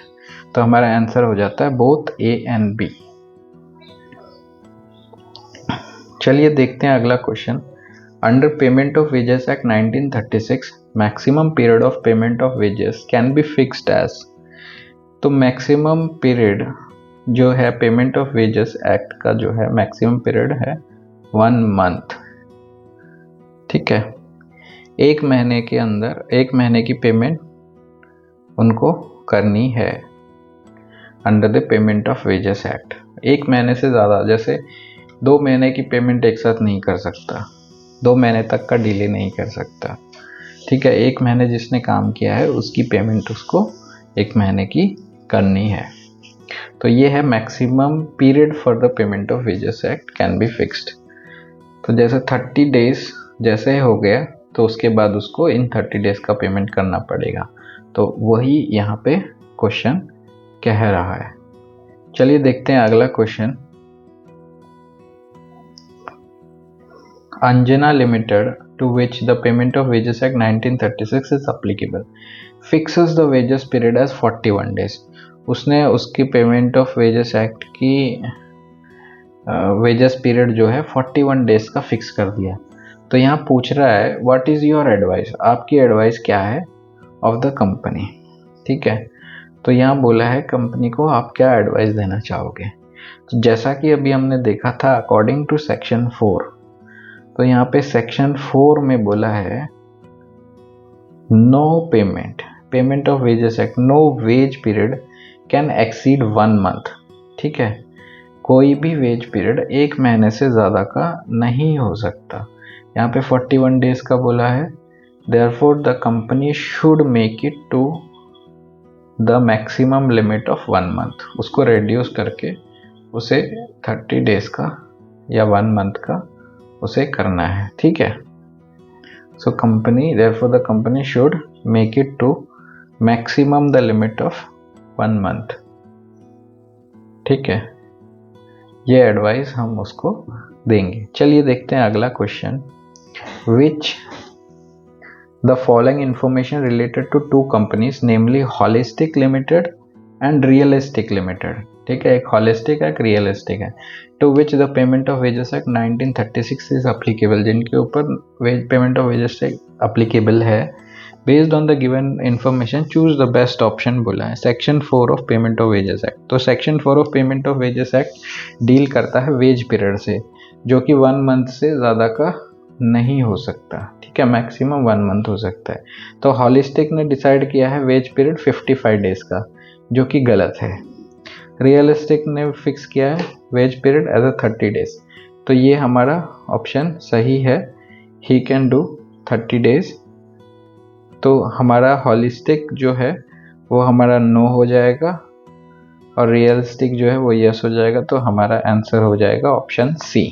तो हमारा आंसर हो जाता है बोथ ए एंड बी। चलिए देखते हैं अगला question. Under payment of wages act 1936 maximum period of payment of wages can be fixed as. तो मैक्सिमम पीरियड जो है पेमेंट ऑफ वेजेस एक्ट का जो है मैक्सिमम पीरियड है 1 मंथ। ठीक है, एक महीने के अंदर 1 महीने की पेमेंट उनको करनी है under the payment of wages act. 1 महीने से ज़्यादा, जैसे 2 महीने की पेमेंट एक साथ नहीं कर सकता, 2 महीने तक का डिले नहीं कर सकता। ठीक है, 1 महीने जिसने काम किया है उसकी पेमेंट उसको 1 महीने की करनी है। तो ये है maximum period for the payment of wages act can be fixed. तो जैसे 30 डेज जैसे हो गया तो उसके बाद उसको इन 30 डेज का पेमेंट करना पड़ेगा। तो वही यहाँ पे क्वेश्चन कह रहा है। चलिए देखते हैं अगला question. Anjana limited to which the payment of wages act 1936 is applicable fixes the wages period as 41 days। उसने उसकी पेमेंट ऑफ वेजेस एक्ट की वेजेस पीरियड जो है 41 डेज का फिक्स कर दिया। तो यहाँ पूछ रहा है व्हाट इज़ योर एडवाइस, आपकी एडवाइस क्या है ऑफ द कंपनी। ठीक है, तो यहाँ बोला है कंपनी को आप क्या एडवाइस देना चाहोगे। तो जैसा कि अभी हमने देखा था अकॉर्डिंग टू सेक्शन 4, तो यहाँ पे सेक्शन 4 में बोला है no payment of wages act, no wage period can exceed 1 month. ठीक है, कोई भी वेज पीरियड 1 महीने से ज़्यादा का नहीं हो सकता। यहाँ पे 41 डेज का बोला है, therefore the company should make it to the maximum limit of 1 month. उसको रिड्यूस करके उसे 30 डेज का या 1 मंथ का उसे करना है। ठीक है, so company therefore the company should make it to maximum the limit of 1 month. ठीक है, ये एडवाइस हम उसको देंगे। चलिए देखते हैं अगला question. Which the following information related to 2 companies namely holistic limited and realistic limited. ठीक है, एक हॉलिस्टिक है एक रियलिस्टिक है। To which the payment of wages act 1936 is applicable, जिनके ऊपर payment of wages act applicable है। Based on the given information choose the best option बोला है। Section 4 of payment of wages act, तो section 4 of payment of wages act deal करता है wage period से, जो कि 1 मंथ से ज़्यादा का नहीं हो सकता। ठीक है, मैक्सिमम 1 मंथ हो सकता है। तो हॉलिस्टिक ने डिसाइड किया है वेज पीरियड 55 डेज का, जो कि गलत है। रियलिस्टिक ने फिक्स किया है wage period as a 30 days, तो ये हमारा ऑप्शन सही है, ही कैन डू 30 डेज। तो हमारा हॉलिस्टिक जो है वो हमारा नो हो जाएगा और रियलिस्टिक जो है वो यस हो जाएगा। तो हमारा आंसर हो जाएगा ऑप्शन सी।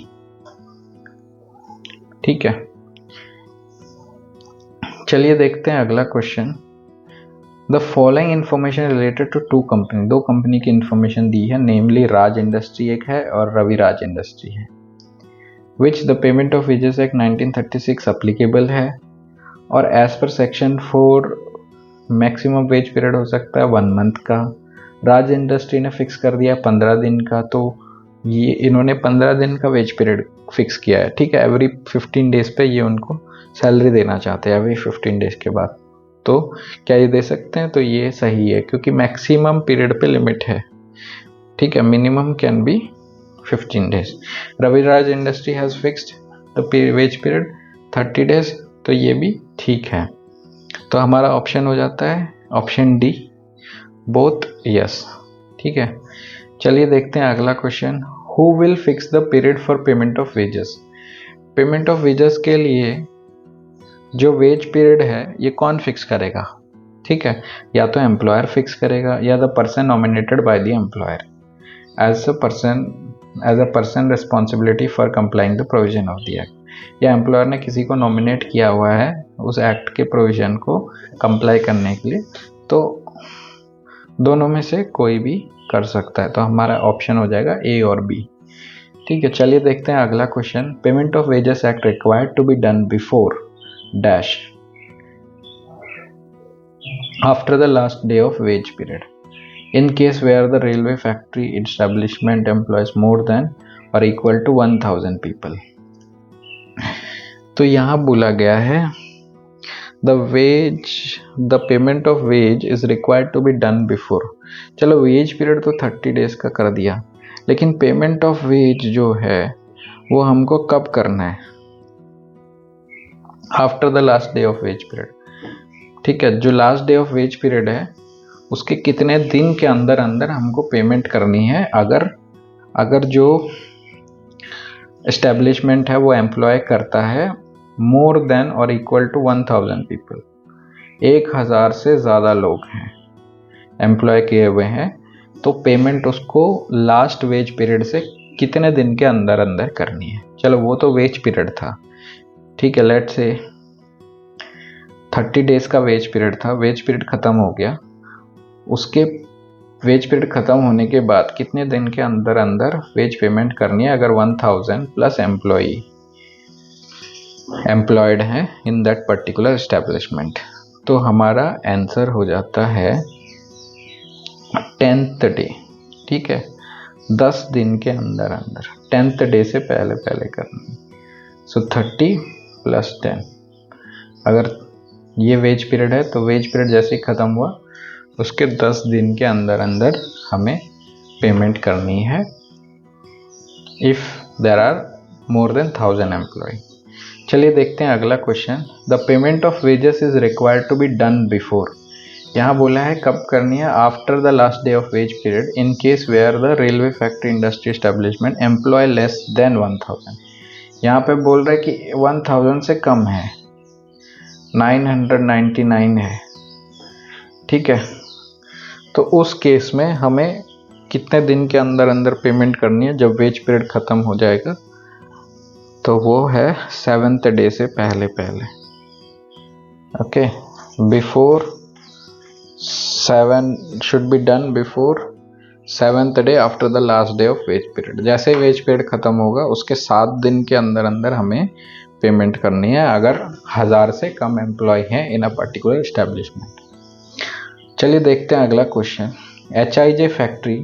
ठीक है, चलिए देखते हैं अगला question. The following information related to 2 company, 2 company की इंफॉर्मेशन दी है, नेमली राज इंडस्ट्री एक है और रविराज इंडस्ट्री है। विच the payment of wages act 1936 applicable है, और as per section 4 maximum veg period हो सकता है 1 मंथ का। राज इंडस्ट्री ने फिक्स कर दिया 15 दिन का, तो ये इन्होंने 15 दिन का वेज पीरियड फिक्स किया है। ठीक है, एवरी 15 डेज पे ये उनको सैलरी देना चाहते हैं एवरी 15 डेज के बाद। तो क्या ये दे सकते हैं? तो ये सही है, क्योंकि मैक्सिमम पीरियड पे लिमिट है। ठीक है, minimum can be 15 days. Raviraj industry has fixed the wage period 30 days, तो ये भी ठीक है। तो हमारा ऑप्शन हो जाता है ऑप्शन डी, बोथ यस। ठीक है, चलिए देखते हैं अगला question. Who will fix the period for payment of wages? Payment of wages के लिए जो वेज पीरियड है ये कौन फिक्स करेगा? ठीक है, या तो एम्प्लॉयर फिक्स करेगा या the person nominated by the employer as a person responsibility for complying the provision of the act, या एम्प्लॉयर ने किसी को नॉमिनेट किया हुआ है उस एक्ट के प्रोविजन को कंप्लाई करने के लिए, तो दोनों में से कोई भी कर सकता है। तो हमारा ऑप्शन हो जाएगा ए और बी। ठीक है, चलिए देखते हैं अगला question. Payment of wages act required to be done before dash after the last day of wage period in case where the railway factory establishment employs more than or equal to 1000 people। तो यहाँ बोला गया है the payment of wage is required to be done before। चलो veg period तो 30 days का कर दिया, लेकिन पेमेंट ऑफ वेज जो है वो हमको कब करना है? After the last day of wage period. ठीक है, जो last day of wage period है उसके कितने दिन के अंदर अंदर हमको पेमेंट करनी है? अगर जो एस्टेब्लिशमेंट है वो एम्प्लॉय करता है मोर देन और इक्वल टू 1000 पीपल, 1000 से ज़्यादा लोग हैं एम्प्लॉय किए हुए हैं, तो पेमेंट उसको लास्ट वेज पीरियड से कितने दिन के अंदर अंदर करनी है? चलो वो तो वेज पीरियड था, ठीक है, लेट्स से 30 डेज का वेज पीरियड था, वेज पीरियड ख़त्म हो गया, उसके वेज पीरियड ख़त्म होने के बाद कितने दिन के अंदर अंदर वेज पेमेंट करनी है? अगर 1000 प्लस एम्प्लॉयड हैं इन दैट पर्टिकुलर एस्टेब्लिशमेंट, तो हमारा आंसर हो जाता है 10th डे। ठीक है, 10 दिन के अंदर अंदर 10th डे से पहले पहले करनी। सो 30 प्लस 10, अगर ये वेज पीरियड है तो वेज पीरियड जैसे ही ख़त्म हुआ उसके 10 दिन के अंदर अंदर हमें पेमेंट करनी है if there are more than 1000 employ. चलिए देखते हैं अगला question. The payment of wages is required to be done before, यहाँ बोला है कब करनी है? After the last day of wage period in case where the railway factory industry establishment employ less than 1000। यहाँ पे बोल रहा है कि 1000 से कम है, 999 है। ठीक है, तो उस केस में हमें कितने दिन के अंदर अंदर पेमेंट करनी है जब वेज पीरियड ख़त्म हो जाएगा? तो वो है 7th डे से पहले पहले। Okay, before 7 should be done before 7th day after the last day of wage period. जैसे वेज पीरियड ख़त्म होगा उसके 7 दिन के अंदर अंदर हमें पेमेंट करनी है अगर 1000 से कम एम्प्लॉय हैं इन अ पर्टिकुलर एस्टेब्लिशमेंट। चलिए देखते हैं अगला question. HIJ factory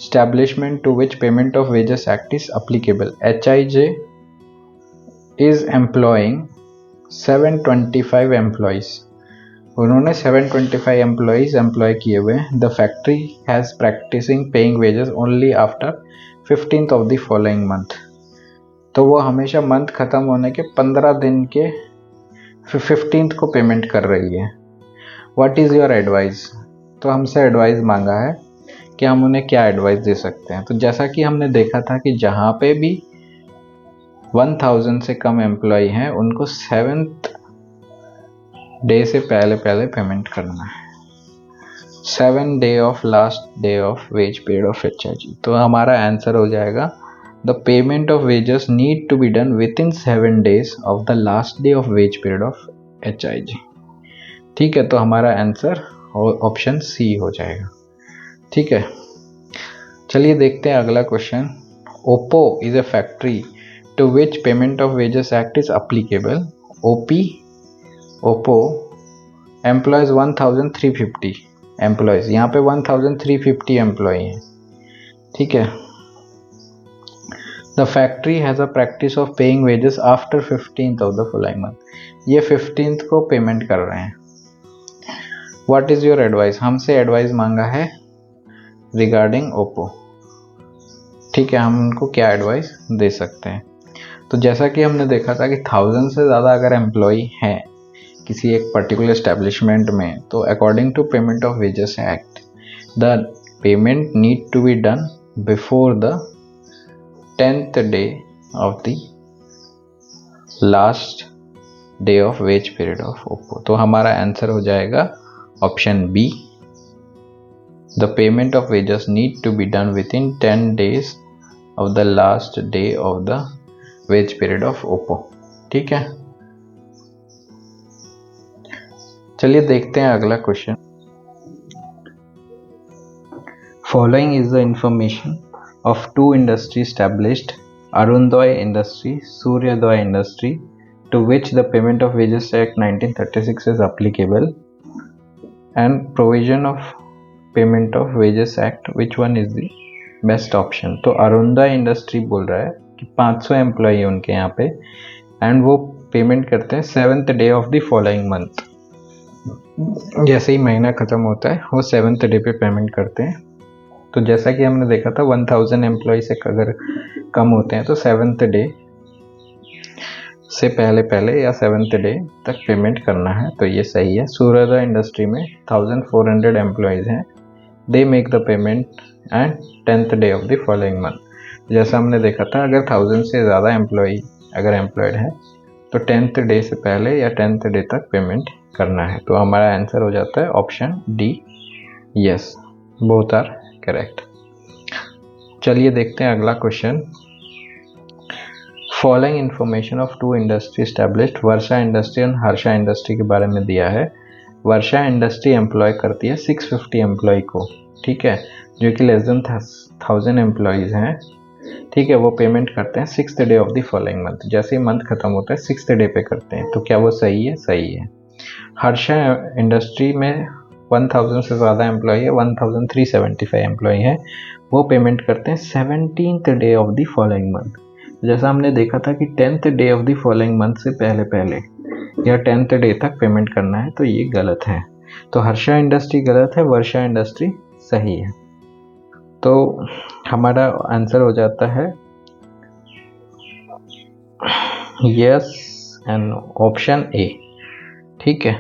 establishment to which payment of wages act is applicable। HIJ is employing 725 employees, उन्होंने 725 employees एम्प्लॉय किए हुए हैं। The factory has practising paying wages only after 15th of the following month, तो वो हमेशा month ख़त्म होने के 15 दिन के 15th को पेमेंट कर रही है। What is your advice? तो हमसे एडवाइस मांगा है कि हम उन्हें क्या एडवाइस दे सकते हैं। तो जैसा कि हमने देखा था कि जहाँ पे भी 1000 से कम एम्प्लॉय हैं उनको 7th डे से पहले पहले पेमेंट करना है, 7 day of last day of wage period of HIG। तो हमारा आंसर हो जाएगा the payment of wages need to be done within 7 days of the last day of wage period of HIG। ठीक है, तो हमारा आंसर ऑप्शन सी हो जाएगा। ठीक है, चलिए देखते हैं अगला question. Oppo is a factory to which payment of wages act is applicable. Oppo employs 1350 employs, यहाँ पे 1350 एम्प्लॉय हैं। ठीक है, the factory has a practice of paying wages after 15th of the following month, ये 15th को payment कर रहे हैं। What is your advice? हमसे एडवाइस मांगा है रिगार्डिंग ओप्पो। ठीक है, हम उनको क्या एडवाइस दे सकते हैं? तो जैसा कि हमने देखा था कि 1000 से ज़्यादा अगर एम्प्लॉय हैं किसी एक पर्टिकुलर एस्टेब्लिशमेंट में, तो according to payment of wages act the payment need to be done before the 10th day of the last day of wage period of ओप्पो। तो हमारा आंसर हो जाएगा option B, the payment of wages need to be done within 10 days of the last day of the wage period of ओप्पो। ठीक है, चलिए देखते हैं अगला question. Following is the information of two industry established, Arundoy Industry, Suryodoy Industry, to which the Payment of Wages Act 1936 is applicable, and provision of Payment of Wages Act, which one is the best option? तो अरुंदोय industry बोल रहा है कि 500 employee है उनके यहाँ पे, and वो पेमेंट करते हैं 7th day of the following month. जैसे ही महीना ख़त्म होता है वो 7th डे पे पेमेंट करते हैं। तो जैसा कि हमने देखा था 1000 एम्प्लॉय से अगर कम होते हैं तो 7th डे से पहले या 7th डे तक पेमेंट करना है, तो ये सही है। सूर्योदय इंडस्ट्री में 1400 एम्प्लॉयज़ हैं, they make the payment and 10th day of the following month. जैसा हमने देखा था अगर 1000 से ज़्यादा एम्प्लॉय अगर एम्प्लॉयड है तो 10th डे से पहले या 10th डे तक पेमेंट करना है। तो हमारा आंसर हो जाता है option D, yes, both are correct. चलिए देखते हैं अगला question. Following information of two industry established, Varsha industry and Harsha industry के बारे में दिया है। वर्षा इंडस्ट्री एम्प्लॉय करती है 650 एम्प्लॉय को, ठीक है, जो कि लेस देन 1000 एम्प्लॉयज़ हैं। ठीक है, वो पेमेंट करते हैं 6th day of the following month. जैसे ही मंथ खत्म होता है 6th डे पे करते हैं। तो क्या वो सही है? सही है। हर्षा इंडस्ट्री में 1000 से ज़्यादा एम्प्लॉय है, 1375 एम्प्लॉय हैं, वो पेमेंट करते हैं 17th day of the following month. जैसा हमने देखा था कि 10th day of the following month से पहले या 10th डे तक पेमेंट करना है, तो ये गलत है। तो हर्षा इंडस्ट्री गलत है, वर्षा इंडस्ट्री सही है। तो हमारा आंसर हो जाता है यस एंड ऑप्शन ए। ठीक है,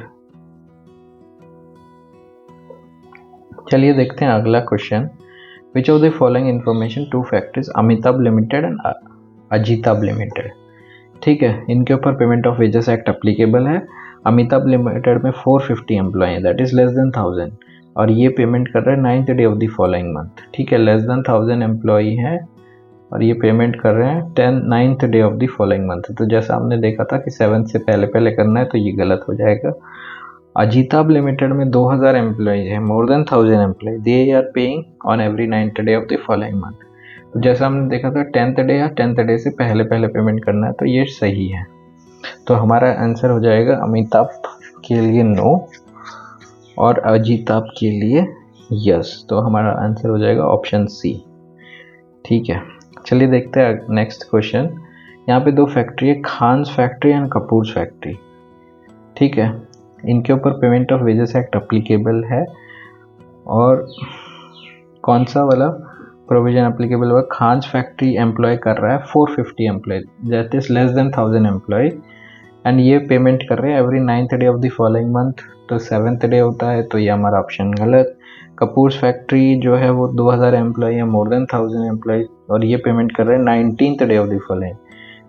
चलिए देखते हैं अगला question. Which of the following information to factories Amitabh limited and Ajitabh limited. ठीक है, इनके ऊपर payment of wages act applicable है। अमिताभ लिमिटेड में 450 एम्प्लॉय है, दैट इज लेस देन 1000, और ये पेमेंट कर रहे हैं 9th day of the following month. ठीक है, लेस देन 1000 एम्प्लॉय है और ये पेमेंट कर रहे हैं 9th day of the following month. तो जैसा हमने देखा था कि 7 से पहले करना है, तो ये गलत हो जाएगा। अजीताभ लिमिटेड में 2000 एम्प्लॉय है, more than 1000 employ, they are paying on every 9th day of the following month. तो जैसा हमने देखा था 10th डे या 10th डे से पहले पेमेंट करना है, तो ये सही है। तो हमारा आंसर हो जाएगा अमिताभ के लिए नो और अजीताभ के लिए यस। तो हमारा आंसर हो जाएगा ऑप्शन सी। ठीक है, चलिए देखते हैं नेक्स्ट क्वेश्चन। यहाँ पे दो फैक्ट्री है, Khan's factory and Kapoor's factory. ठीक है, इनके ऊपर payment of wages act applicable है, और कौन सा वाला प्रोविजन अप्लीकेबल हुआ? खान्स फैक्ट्री एम्प्लॉय कर रहा है 450 employ, that is less than 1000 employ, and ये पेमेंट कर रहे हैं every 9th day of the following month. तो 7th डे होता है, तो ये हमारा ऑप्शन गलत। कपूर्स फैक्ट्री जो है वो 2000 एम्प्लॉय है, मोर देन 1000 एम्प्लॉय, और ये पेमेंट कर रहे हैं 19th day of the following.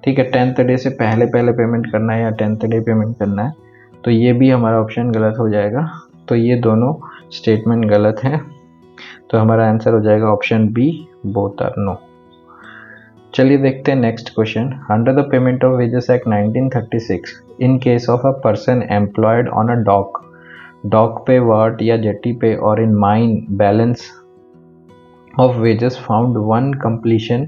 ठीक है, 10th डे से पहले पेमेंट करना है या 10th डे पेमेंट करना है, तो ये भी हमारा ऑप्शन गलत हो जाएगा। तो ये दोनों स्टेटमेंट गलत हैं, तो हमारा आंसर हो जाएगा option B, both are no. चलिए देखते हैं next question. Under the payment of wages act 1936, in case of a person employed on a dock पे, वर्ट या जेटी पे, और in mine, balance of wages found on completion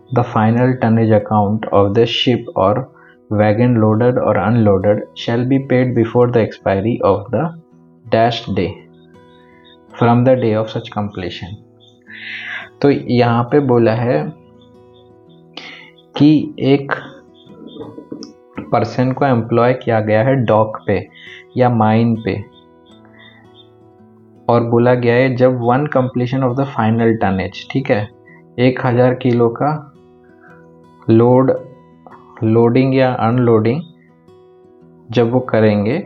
the final tonnage account of the ship और wagon loaded और unloaded shall be paid before the expiry of the dash day from the day of such completion। तो यहाँ पे बोला है कि एक person को एम्प्लॉय किया गया है डॉक पे या माइन पे, और बोला गया है जब one completion of the final tonnage, ठीक है, 1000 किलो का लोडिंग या अनलोडिंग जब वो करेंगे,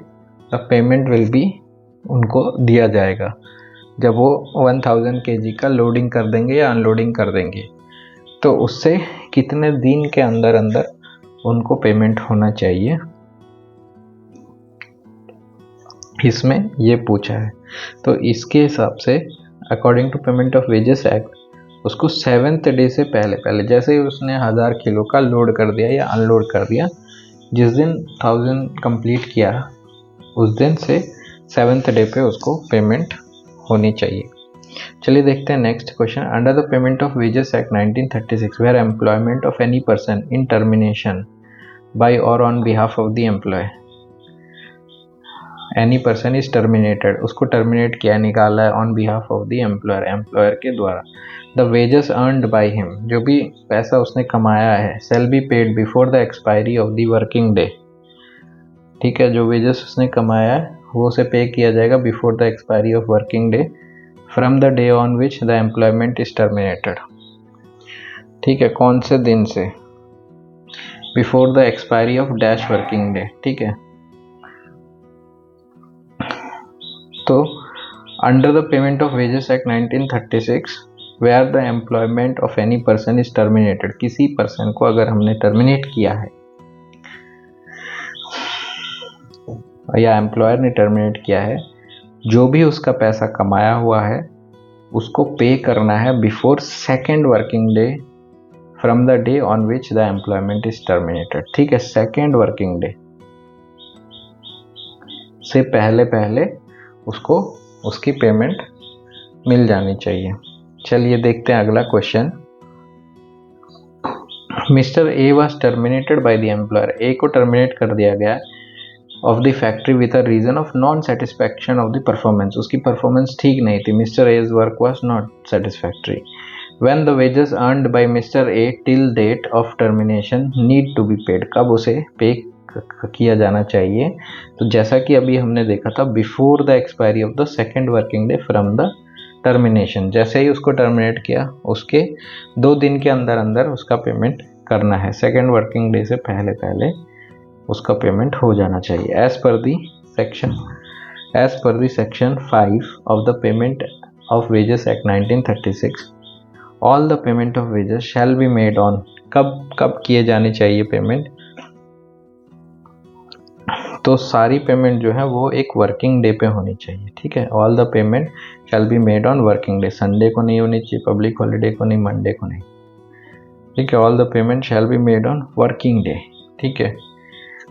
द पेमेंट विल बी उनको दिया जाएगा जब वो 1000 kg का लोडिंग कर देंगे या अनलोडिंग कर देंगे। तो उससे कितने दिन के अंदर अंदर उनको पेमेंट होना चाहिए, इसमें ये पूछा है। तो इसके हिसाब से according to payment of wages act उसको 7th डे से पहले जैसे ही उसने 1000 किलो का लोड कर दिया या अनलोड कर दिया, जिस दिन 1000 कंप्लीट किया उस दिन से 7th डे पे उसको पेमेंट होनी चाहिए। चलिए देखते हैं next question. Under the payment of wages act 1936 where employment of any person in termination by or on behalf of the employ, any person is terminated, उसको टर्मिनेट किया, निकाला है on behalf of the employer, employer के द्वारा। The wages earned by him, जो भी पैसा उसने कमाया है, shall be paid before the expiry of the working day. ठीक है, जो वेजेस उसने कमाया है वो उसे पे किया जाएगा before the expiry of working day from the day on which the employment is terminated. ठीक है, कौन से दिन से? Before the expiry of dash working day. ठीक है, तो under the payment of wages act 1936 where the employment of any person is terminated, किसी पर्सन को अगर हमने टर्मिनेट किया है या एम्प्लॉयर ने टर्मिनेट किया है, जो भी उसका पैसा कमाया हुआ है उसको पे करना है before 2nd working day from the day on which the employment is terminated. ठीक है, 2nd वर्किंग डे से पहले उसको उसकी पेमेंट मिल जानी चाहिए। चलिए देखते हैं अगला question. Mister A was terminated by the employer, A को टर्मिनेट कर दिया गया of the factory with a reason of non satisfaction of the performance, उसकी परफॉर्मेंस ठीक नहीं थी। Mister A's work was not satisfactory. When the wages earned by mister A till date of termination need to be paid, कब उसे pay किया जाना चाहिए? तो जैसा कि अभी हमने देखा था, before the expiry of the 2nd working day from the termination, जैसे ही उसको टर्मिनेट किया उसके 2 दिन के अंदर अंदर उसका पेमेंट करना है, 2nd वर्किंग डे से पहले उसका पेमेंट हो जाना चाहिए। As per the section 5 of the payment of wages act 1936 all the payment of wages shall be made on, कब किए जानी चाहिए पेमेंट? तो सारी पेमेंट जो है वो एक वर्किंग डे पे होनी चाहिए। ठीक है, all the payment shell be made on working day, Sunday को नहीं होनी चाहिए, पब्लिक हॉलीडे को नहीं, मंडे को नहीं। ठीक है, all the payment shell be made on working day. ठीक है,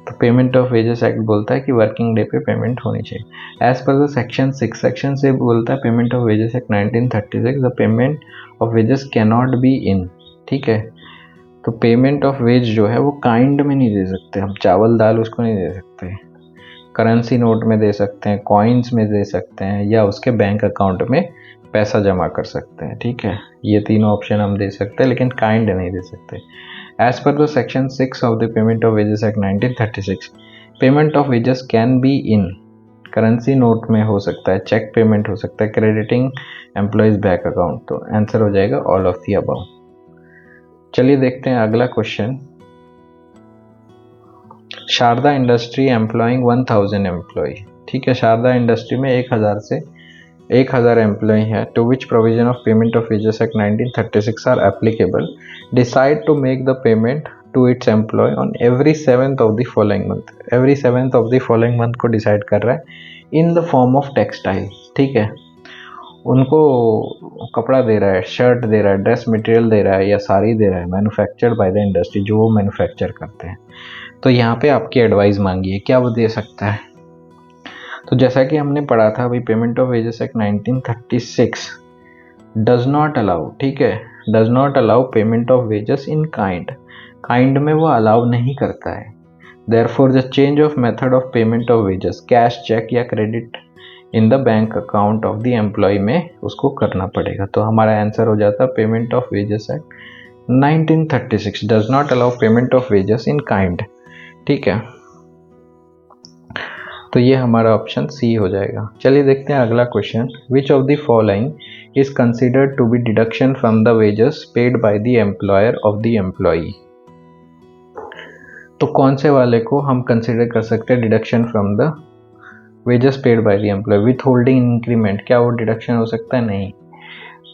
तो पेमेंट ऑफ वेजेस एक्ट बोलता है कि वर्किंग डे पे पेमेंट होनी चाहिए। As per the section 6, section से बोलता है payment of wages act 1936 the payment of wages can not be in. ठीक है, तो पेमेंट ऑफ वेज जो है वो काइंड में नहीं दे सकते, हम चावल दाल उसको नहीं दे सकते, करेंसी नोट में दे सकते हैं, कॉइन्स में दे सकते हैं, या उसके बैंक अकाउंट में पैसा जमा कर सकते हैं। ठीक है, ये तीनों ऑप्शन हम दे सकते हैं, लेकिन काइंड नहीं दे सकते। As per the section 6 of the payment of wages act 1936 payment of wages can be in, currency note में हो सकता है, चेक पेमेंट हो सकता है, क्रेडिटिंग एम्प्लॉयज बैंक अकाउंट। तो आंसर हो जाएगा ऑल ऑफ द अबव। चलिए देखते हैं अगला question. Sharda industry employing 1000 employ. ठीक है, शारदा इंडस्ट्री में 1000 एम्प्लॉय है, to which provision of payment of wages act 1936 are applicable, decide to make the payment to its employ on every 7th of the following month. Every 7th of the following month को decide कर रहा है in the form of textile. ठीक है, उनको कपड़ा दे रहा है, शर्ट दे रहा है, ड्रेस मटेरियल दे रहा है या साड़ी दे रहा है, मैन्युफैक्चर्ड बाय द इंडस्ट्री, जो वो मैन्युफैक्चर करते हैं। तो यहाँ पे आपकी एडवाइस मांगी है, क्या वो दे सकता है? तो जैसा कि हमने पढ़ा था अभी, payment of wages act 1936 does not allow, ठीक है, does not allow payment of wages in kind में वो अलाउ नहीं करता है। Therefore the change of method of payment of wages, cash, cheque या credit in the bank account of the employ में उसको करना पड़ेगा। तो हमारा आंसर हो जाता है payment of wages act 1936 does not allow payment of wages in kind. ठीक है, तो ये हमारा ऑप्शन सी हो जाएगा। चलिए देखते हैं अगला question. Which of the following is considered to be deduction from the wages paid by the employer of the employee. तो कौन से वाले को हम कंसिडर कर सकते हैं deduction from the wages paid by the employ? Withholding increment, क्या वो डिडक्शन हो सकता है? नहीं।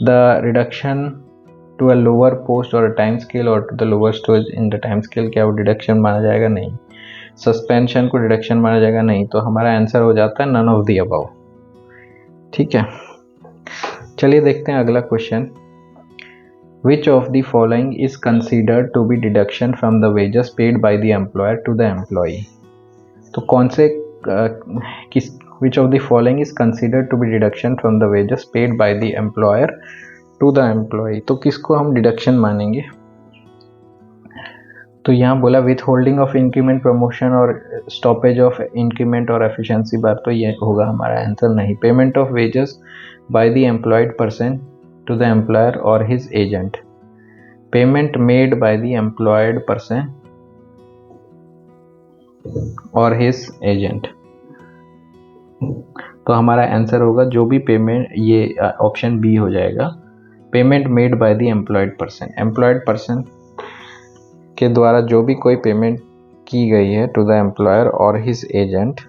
The reduction to a lower post और टाइम स्केल और to the lower stage in the time scale, क्या वो डिडक्शन माना जाएगा? नहीं। सस्पेंशन को डिडक्शन माना जाएगा? नहीं। तो हमारा आंसर हो जाता है नन ऑफ द अबव। ठीक है, चलिए देखते हैं अगला question. Which of the following is considered to be deduction from the wages paid by the employer to the employee? तो कौन से किस which of the following is considered to be deduction from the wages paid by the employer to the employee? तो किसको हम deduction मानेंगे? तो यहाँ बोला with holding of increment, promotion और स्टॉपेज ऑफ इंक्रीमेंट और एफिशिएंसी बार, तो ये होगा हमारा आंसर नहीं। Payment of wages bye the employed person to the employer or his agent, payment made by the employed person or his agent, तो हमारा answer होगा जो भी पेमेंट, ये ऑप्शन बी हो जाएगा, payment made by the employed person. Employed person के द्वारा जो भी कोई पेमेंट की गई है to the employer or his agent,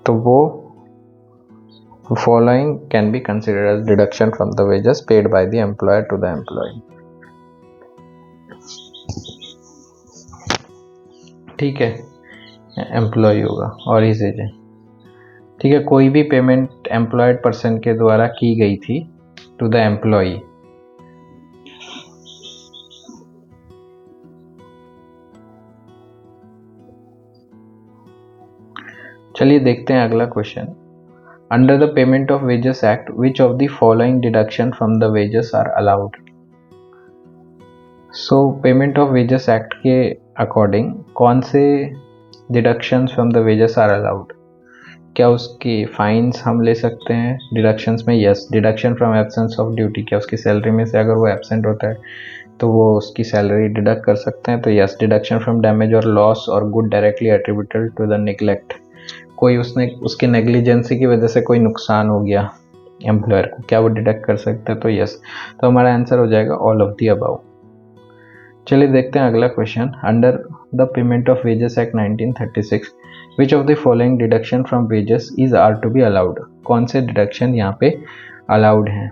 तो वो following can be considered as deduction from the wages paid by the employer to the employee। ठीक है, एम्प्लॉय होगा और हिज एजेंट। ठीक है, कोई भी पेमेंट एम्प्लॉयड पर्सन के द्वारा की गई थी टू द एम्प्लॉय, चलिए देखते हैं अगला question. Under the Payment of Wages Act, which of the following deduction from the wages are allowed? So, Payment of Wages Act के अकॉर्डिंग कौन से deductions from the wages are allowed? क्या उसकी fines हम ले सकते हैं डिडक्शंस में? Yes. Deduction from absence of duty, क्या उसकी सैलरी में से अगर वो एब्सेंट होता है तो वो उसकी सैलरी डिडक्ट कर सकते हैं? तो यस। डिडक्शन फ्रॉम डैमेज और लॉस और good directly attributed to the neglect, कोई उसके नेग्लिजेंसी की वजह से कोई नुकसान हो गया एम्प्लॉयर को, क्या वो डिडक्ट कर सकता है? तो यस। तो हमारा आंसर हो जाएगा ऑल ऑफ द अबव। चलिए देखते हैं अगला question. Under the payment of wages act 1936, which of the following deduction from wages is are to be allowed? कौन से डिडक्शन यहाँ पे अलाउड हैं?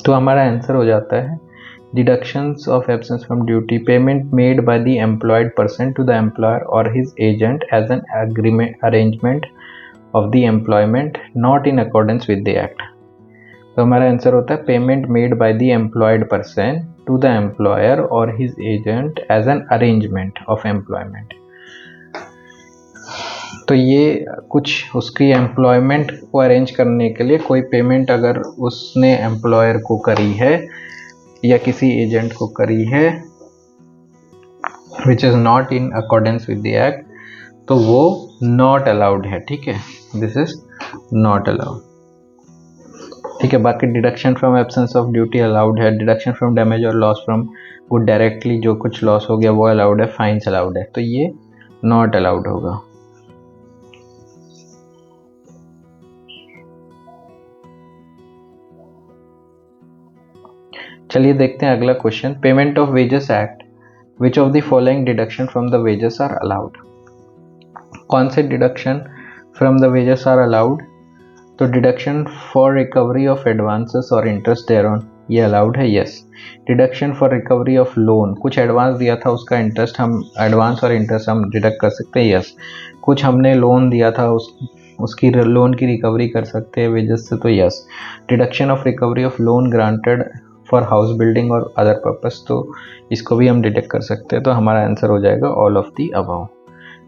तो हमारा आंसर हो जाता है deductions of absence from duty, payment made by the employed person to the employer or his agent as an arrangement of the employment not in accordance with the act। तो हमारा answer होता है payment made by the employed person to the employer or his agent as an arrangement of employment. तो ये कुछ उसकी employment को arrange करने के लिए कोई पेमेंट अगर उसने एम्प्लॉयर को करी है या किसी एजेंट को करी है which is not in accordance with the act, तो वो नॉट अलाउड है। ठीक है, दिस इज नॉट अलाउड। ठीक है, बाकी deduction from absence of duty allowed है, डिडक्शन फ्रॉम डैमेज और लॉस फ्रॉम गुड डायरेक्टली जो कुछ लॉस हो गया वो अलाउड है, फाइन्स अलाउड है, तो ये नॉट अलाउड होगा। चलिए देखते हैं अगला question. Payment of wages act, which of the following deduction from the wages are allowed? कौन से deduction from the wages are allowed? तो deduction for recovery of advances or interest thereon, ये allowed है, yes. Deduction for recovery of loan, कुछ advance दिया था उसका interest हम एडवांस और इंटरेस्ट हम डिडक्ट कर सकते हैं, यस। कुछ हमने लोन दिया था उसकी लोन की रिकवरी कर सकते हैं वेजेस से, तो yes. Deduction of recovery of loan granted for house building और अदर पर्पस, तो इसको भी हम डिटेक्ट कर सकते हैं, तो हमारा आंसर हो जाएगा ऑल ऑफ दी अबव।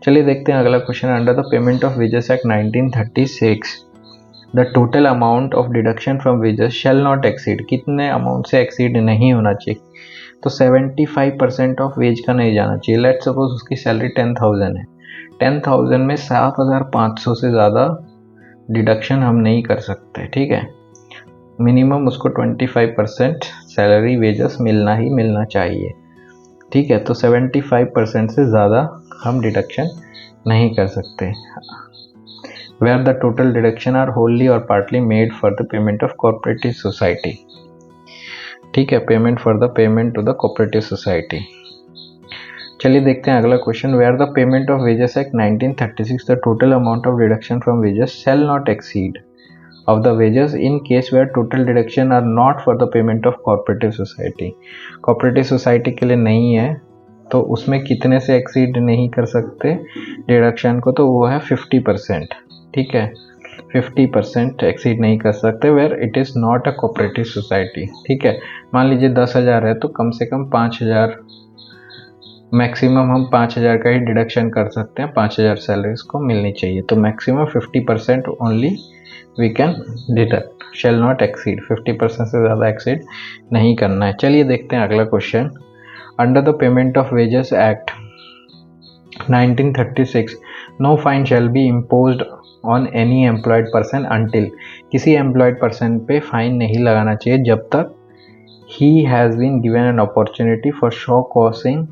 चलिए देखते हैं अगला question. Under the payment of wages act 1936, the total amount of deduction from wages shall not exceed, कितने अमाउंट से एक्सीड नहीं होना चाहिए? तो 75% ऑफ वेज का नहीं जाना चाहिए। लेट सपोज उसकी सैलरी 10,000 है, 10,000 में 7,500 से ज़्यादा डिडक्शन हम नहीं कर सकते। ठीक है, मिनिमम उसको 25% सैलरी वेजेस मिलना ही मिलना चाहिए। ठीक है, तो 75% से ज़्यादा हम डिडक्शन नहीं कर सकते। Where the total deduction are wholly or partly made for the payment of cooperative society. ठीक है, payment for the payment to the cooperative society. चलिए देखते हैं अगला question. Where the payment of wages act 1936, the total amount of deduction from wages shall not exceed of the wages in case where total deduction are not for the payment of cooperative society. cooperative society के लिए नहीं है तो उसमें कितने से exceed नहीं कर सकते डिडक्शन को, तो वो है 50%। ठीक है, 50% एक्सीड नहीं कर सकते where it is not a cooperative society. ठीक है, मान लीजिए 10,000 है तो कम से कम 5,000, मैक्सिमम हम 5,000 का ही डिडक्शन कर सकते हैं, 5,000 सैलरीज को मिलनी चाहिए, तो maximum 50% only we can deduct, shall not exceed, 50% से ज़्यादा एक्सीड नहीं करना है। चलिए देखते हैं अगला question. Under the payment of wages act 1936 no fine shall be imposed on any employed person until, किसी एम्प्लॉयड पर्सन पे फाइन नहीं लगाना चाहिए जब तक he has been given an opportunity for show causing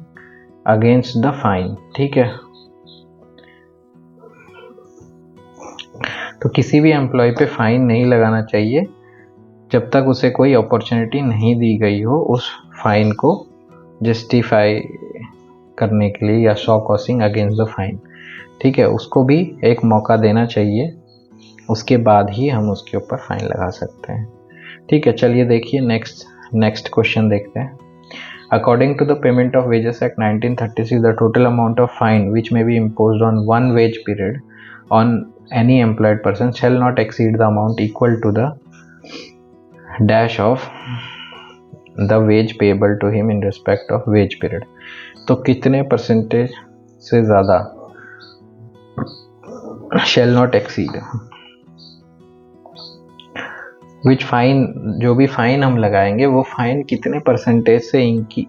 against the fine। ठीक है, तो किसी भी एम्प्लॉय पे फाइन नहीं लगाना चाहिए जब तक उसे कोई अपॉर्चुनिटी नहीं दी गई हो उस फाइन को जस्टिफाई करने के लिए या show causing against the fine. ठीक है, उसको भी एक मौका देना चाहिए, उसके बाद ही हम उसके ऊपर फाइन लगा सकते हैं। ठीक है, चलिए देखिए नेक्स्ट क्वेश्चन देखते हैं। According to the payment of wages act 1936 the total amount of fine which may be imposed on one wage period on any employed person shall not exceed the amount equal to the dash of the wage payable to him in respect of wage period। तो कितने percentage से ज़्यादा shall not exceed, which fine, जो भी fine हम लगाएंगे वो fine कितने परसेंटेज से इनकी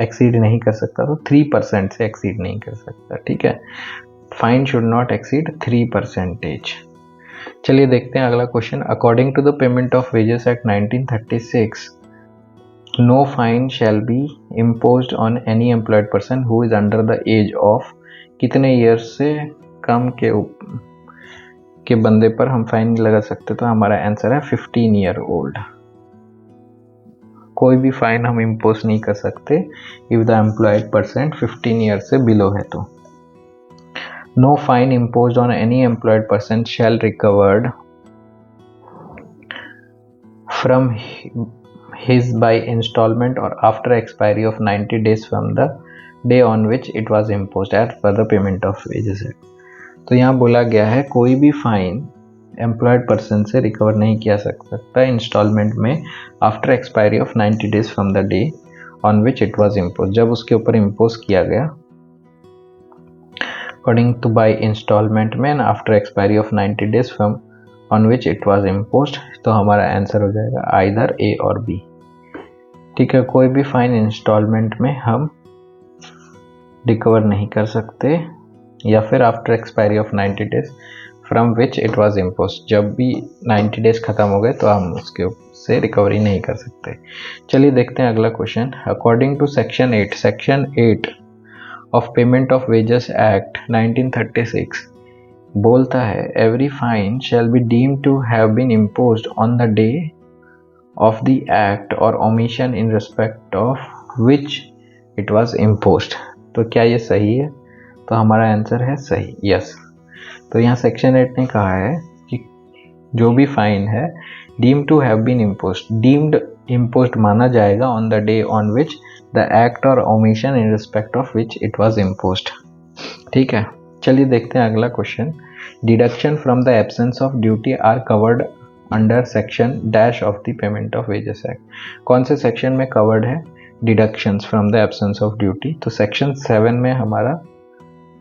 एक्सीड नहीं कर सकता, तो 3% से एक्सीड नहीं कर सकता। ठीक है, फाइन शुड नॉट एक्सीड 3%। चलिए देखते हैं अगला question. According to the payment of wages act 1936 no fine shall be imposed on any employed person who is under the age of, कितने ईयर्स से कम के बंदे पर हम फाइन नहीं लगा सकते, तो हमारा आंसर है 15 ईयर ओल्ड। कोई भी फाइन हम इम्पोज नहीं कर सकते if the employed person 15 year से बिलो है तो। No fine imposed on any employed person shall recovered from his by installment or after expiry of 90 days from the day on which it was imposed as per the payment of wages act। तो यहाँ बोला गया है कोई भी fine employed person से recover नहीं किया सकता इंस्टॉलमेंट में after expiry of 90 days from the day on which it was impose, जब उसके ऊपर इम्पोज किया गया according to by installment में and after expiry of 90 days from on which it was imposed, तो हमारा आंसर हो जाएगा आइदर ए और बी। ठीक है, कोई भी फाइन इंस्टॉलमेंट में हम रिकवर नहीं कर सकते या फिर after expiry of 90 days from which it was impose, जब भी 90 डेज खत्म हो गए तो हम उसके से रिकवरी नहीं कर सकते। चलिए देखते हैं अगला question. According to section 8 of payment of wages act 1936 बोलता है every fine shall be deemed to have been imposed on the day of the act or omission in respect of which it was imposed. तो क्या ये सही है? तो हमारा answer है सही, यस। तो यहाँ सेक्शन 8 ने कहा है कि जो भी फाइन है deemed to have been imposed, deemed imposed माना जाएगा on the day on which the act or omission in respect of which it was imposed. ठीक है, चलिए देखते हैं अगला question. Deduction from the absence of duty are covered under section dash of the payment of wages act. कौन से section में covered है deductions from the absence of duty? तो सेक्शन 7 में हमारा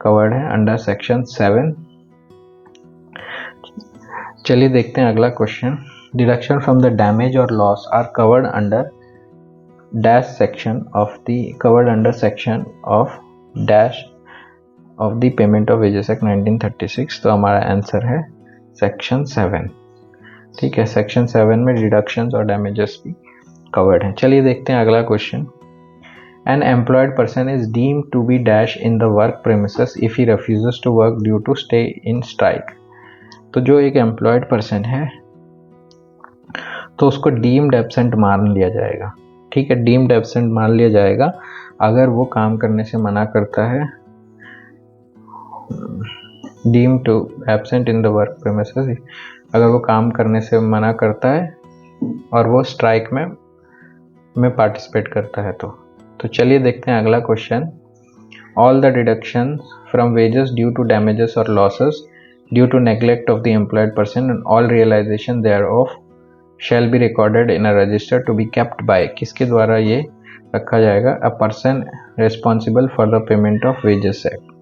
कवर्ड है, अंडर सेक्शन 7। चलिए देखते हैं अगला question. Deduction from the damage और loss are covered under dash section of the covered under section of dash of the payment of wages act 1936। तो हमारा आंसर है सेक्शन 7। ठीक है, सेक्शन 7 में डिडक्शंस और डैमेजेस भी कवर्ड हैं। चलिए देखते हैं अगला question. An employed person is deemed to be dash in the work premises if he refuses to work due to stay in strike. तो जो एक एम्प्लॉयड पर्सन है तो उसको डीम्ड एब्सेंट मान लिया जाएगा। ठीक है, डीम्ड एब्सेंट मान लिया जाएगा अगर वो काम करने से मना करता है। Deemed to absent in the work premises अगर वो काम करने से मना करता है और वो स्ट्राइक में पार्टिसिपेट करता है तो चलिए देखते हैं अगला question. All the deduction from wages due to damages or losses due to neglect of the employed person and all realisation thereof shall be recorded in a register to be kept by, किसके द्वारा ये रखा जाएगा? A person responsible for the payment of wages act.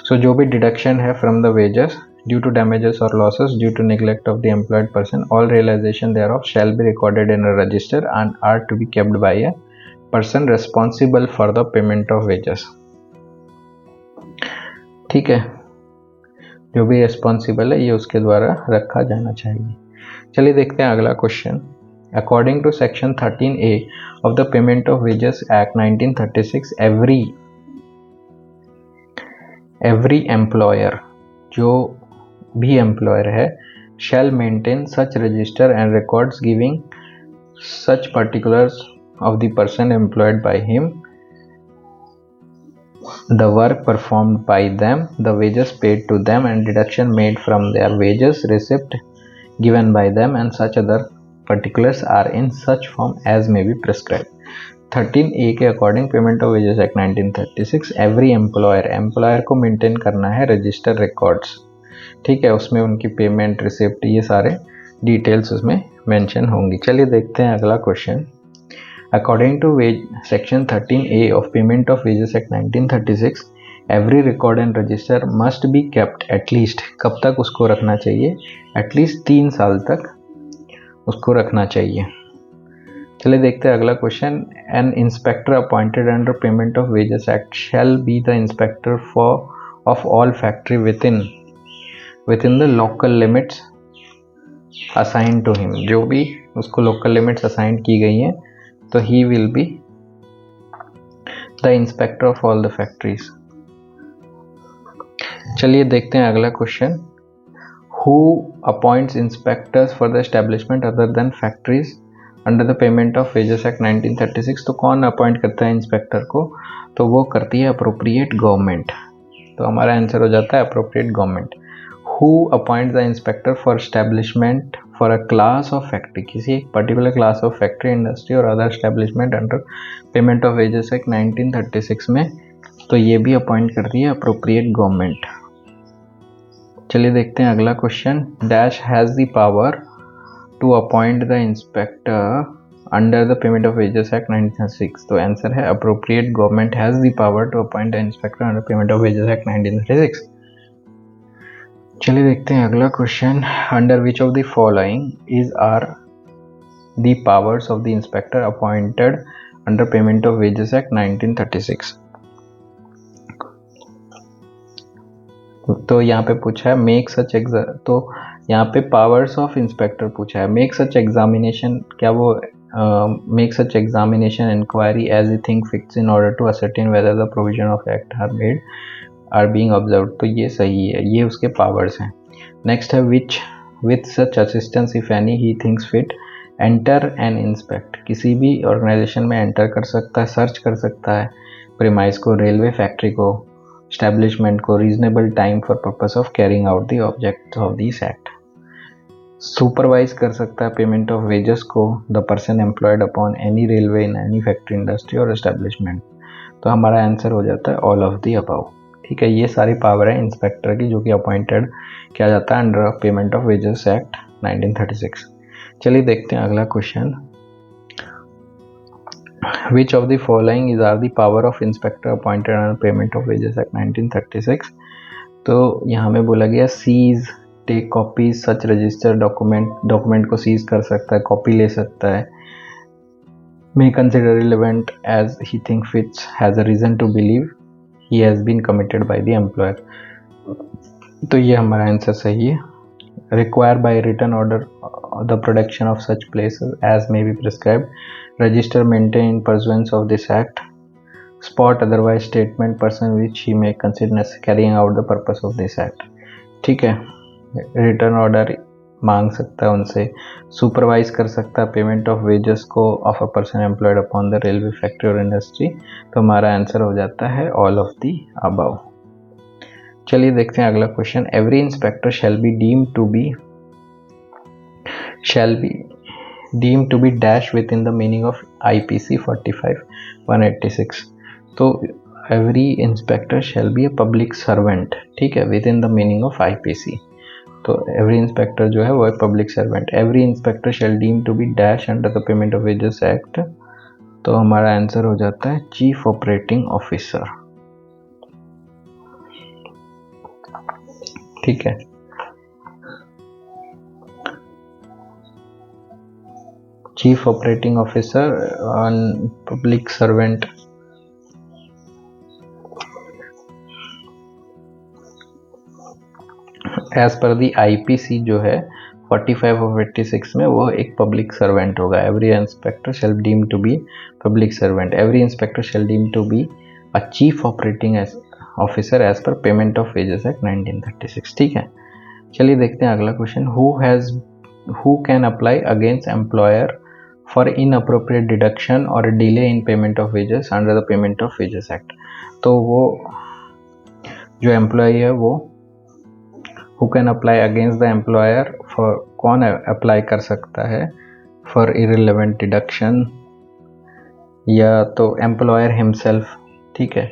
So जो भी deduction है from the wages due to damages or losses due to neglect of the employed person, all realization thereof shall be recorded in a register and are to be kept by a person responsible for the payment of wages। ठीक है, जो भी responsible है ये उसके द्वारा रखा जाना चाहिए। चलिए देखते हैं अगला question. According to section 13A of the payment of wages act 1936, every employer, जो भी एम्प्लॉयर है, shall maintain such register and records giving such particulars of the person employed by him, the work performed by them, the wages paid to them and deduction made from their wages, receipt given by them and such other particulars are in such form as may be prescribed। 13A के according payment of wages act 1936 every employer को maintain करना है register records. ठीक है, उसमें उनकी payment, receipt, ये सारे डिटेल्स उसमें मेंशन होंगी। चलिए देखते हैं अगला question. According to section 13A of payment of wages act 1936, every record and register must be kept at least, कब तक उसको रखना चाहिए? एटलीस्ट 3 साल तक उसको रखना चाहिए। चलिए देखते हैं अगला question. An inspector appointed under payment of wages act shall be the inspector of all factory within the local limits assigned to him, जो भी उसको local limits assigned की गई हैं तो he will be the inspector of all the factories। चलिए देखते हैं अगला question. Who appoints inspectors for the establishment other than factories under the payment of wages act 1936? तो कौन अपॉइंट करता है इंस्पेक्टर को? तो वो करती है अप्रोप्रिएट गवर्नमेंट। तो हमारा आंसर हो जाता है appropriate government. Who appoints the inspector for establishment for a class of factory, किसी एक particular class of factory, industry और other establishment under payment of wages act 1936 में, तो ये भी अपॉइंट करती है अप्रोप्रिएट गवर्नमेंट। चलिए देखते हैं अगला question. Dash has the power to appoint the inspector under the payment of wages act 1936, तो आंसर है appropriate government has the power to appoint the inspector under payment of wages act 1936। चलिए देखते हैं अगला question. Under which of the following is are the powers of the inspector appointed under payment of wages act 1936? तो यहाँ पे पूछा है make such तो यहाँ पे पावर्स ऑफ इंस्पेक्टर पूछा है। मेक सच एग्जामिनेशन, क्या वो make such examination inquiry as a thing fix in order to ascertain whether the provision of act are being observe, तो ये सही है, ये उसके पावर्स हैं। नेक्स्ट है which with such assistance if any he thinks fit enter and inspect, किसी भी ऑर्गेनाइजेशन में एंटर कर सकता है, सर्च कर सकता है प्रीमाइस को, रेलवे फैक्ट्री को, एस्टेब्लिशमेंट को, reasonable time for purpose of carrying out the object of this act. Supervise कर सकता है पेमेंट ऑफ वेजेस को the person employed upon any railway in any factory, industry और एस्टेब्लिशमेंट। तो हमारा आंसर हो जाता है ऑल ऑफ द अबव। ठीक है, ये सारी पावर है इंस्पेक्टर की जो कि अपॉइंटेड किया जाता है under payment of wages act 1936। चलिए देखते हैं अगला question. Which of the following is are the power of inspector appointed under payment of wages act 1936? तो यहाँ में बोला गया seize, take copy such register document को सीज कर सकता है, कॉपी ले सकता है, may consider relevant as he think fits, has a reason to believe he has been committed by the employer। तो ये हमारा आंसर सही है। require by written order the production of such places as may be prescribed, register maintained in pursuance of this act, spot otherwise statement person which he may consider carrying out the purpose of this act। ठीक है, return order मांग सकता है उनसे, supervise कर सकता है payment of wages को of a person employed upon the railway factory और इंडस्ट्री। तो हमारा आंसर हो जाता है ऑल ऑफ द अबव। चलिए देखते हैं अगला question. Every inspector shall be deemed to be dash within the meaning of IPC 45/186। तो every inspector shall be a public servant, ठीक है, within the meaning of IPC। तो every inspector जो है वो है public servant. Every inspector shall deem to be dash under the payment of wages act. तो हमारा आंसर हो जाता है चीफ ऑपरेटिंग ऑफिसर, ठीक है। Chief operating officer on public servant. As per the IPC जो है 45/86 में वो एक पब्लिक सर्वेंट होगा। Every inspector shall deem to be public servant. Every inspector shall deem to be a chief operating officer as per payment of wages act 1936, ठीक है। चलिए देखते हैं अगला question. Who can apply against employer for inappropriate deduction or delay in payment of wages under the payment of wages act. तो वो जो employ है वो who can apply against the employer, for कौन अप्लाई कर सकता है फॉर इररिलेवेंट डिडक्शन, या तो एम्प्लॉयर हिमसेल्फ, ठीक है।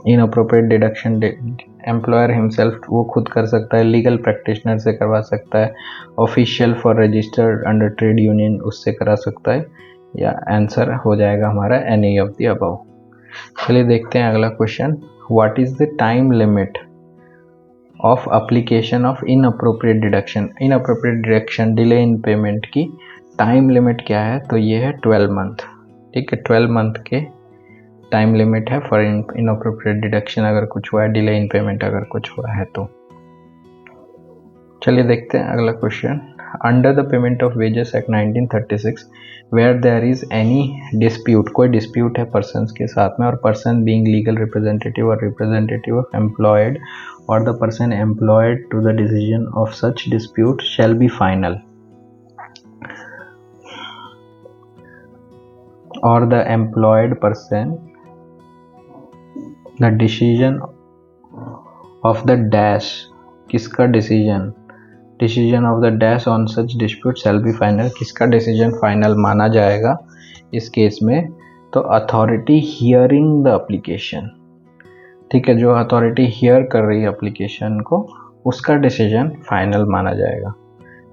इनअप्रोप्रिएट डिडक्शन एम्प्लॉयर हिमसेल्फ वो खुद कर सकता है, लीगल प्रैक्टिशनर से करवा सकता है, official for registered under trade union उससे करा सकता है, या आंसर हो जाएगा हमारा एनी ऑफ द अबव। चलिए देखते हैं अगला question. What is the time limit of application of inappropriate deduction. Inappropriate deduction delay in payment की टाइम लिमिट क्या है? तो ये है 12 मंथ, ठीक है। 12 मंथ के टाइम लिमिट है फॉर इनअप्रोप्रिएट डिडक्शन अगर कुछ हुआ है, डिले इन पेमेंट अगर कुछ हुआ है तो। चलिए देखते हैं अगला question. Under the payment of wages act 1936 where there is any dispute, कोई डिस्प्यूट है पर्सन्स के साथ में, or person being legal representative or representative of employed or the person employed to the decision of such dispute shall be final, or the employed person the decision of the dash, किसका decision, decision of the dash on such dispute shall be final, किसका decision final माना जाएगा इस case में? तो authority hearing the application, ठीक है, जो अथॉरिटी हियर कर रही है एप्लीकेशन को उसका डिसीजन फाइनल माना जाएगा।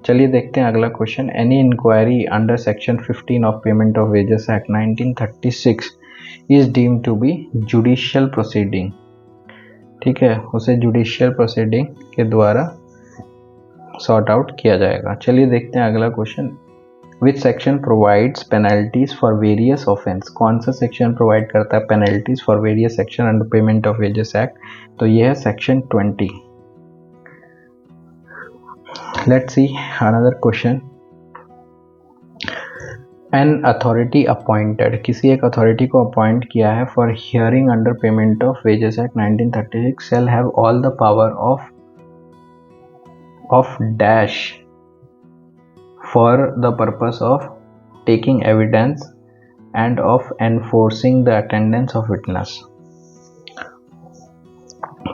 चलिए देखते हैं अगला question. Any inquiry under section 15 of payment of wages act 1936 is deemed to be judicial proceeding, ठीक है, उसे जुडिशियल प्रोसीडिंग के द्वारा सॉर्ट आउट किया जाएगा। चलिए देखते हैं अगला question. Which section provides penalties for various offence, कौन सा सेक्शन प्रोवाइड करता है penalties for various section under payment of wages act? तो ये है section 20। Let's see another question. An authority appointed, किसी एक अथॉरिटी को अपॉइंट किया है for hearing under payment of wages act 1936 shall have all the power of dash for the purpose of taking evidence and of enforcing the attendance of witness।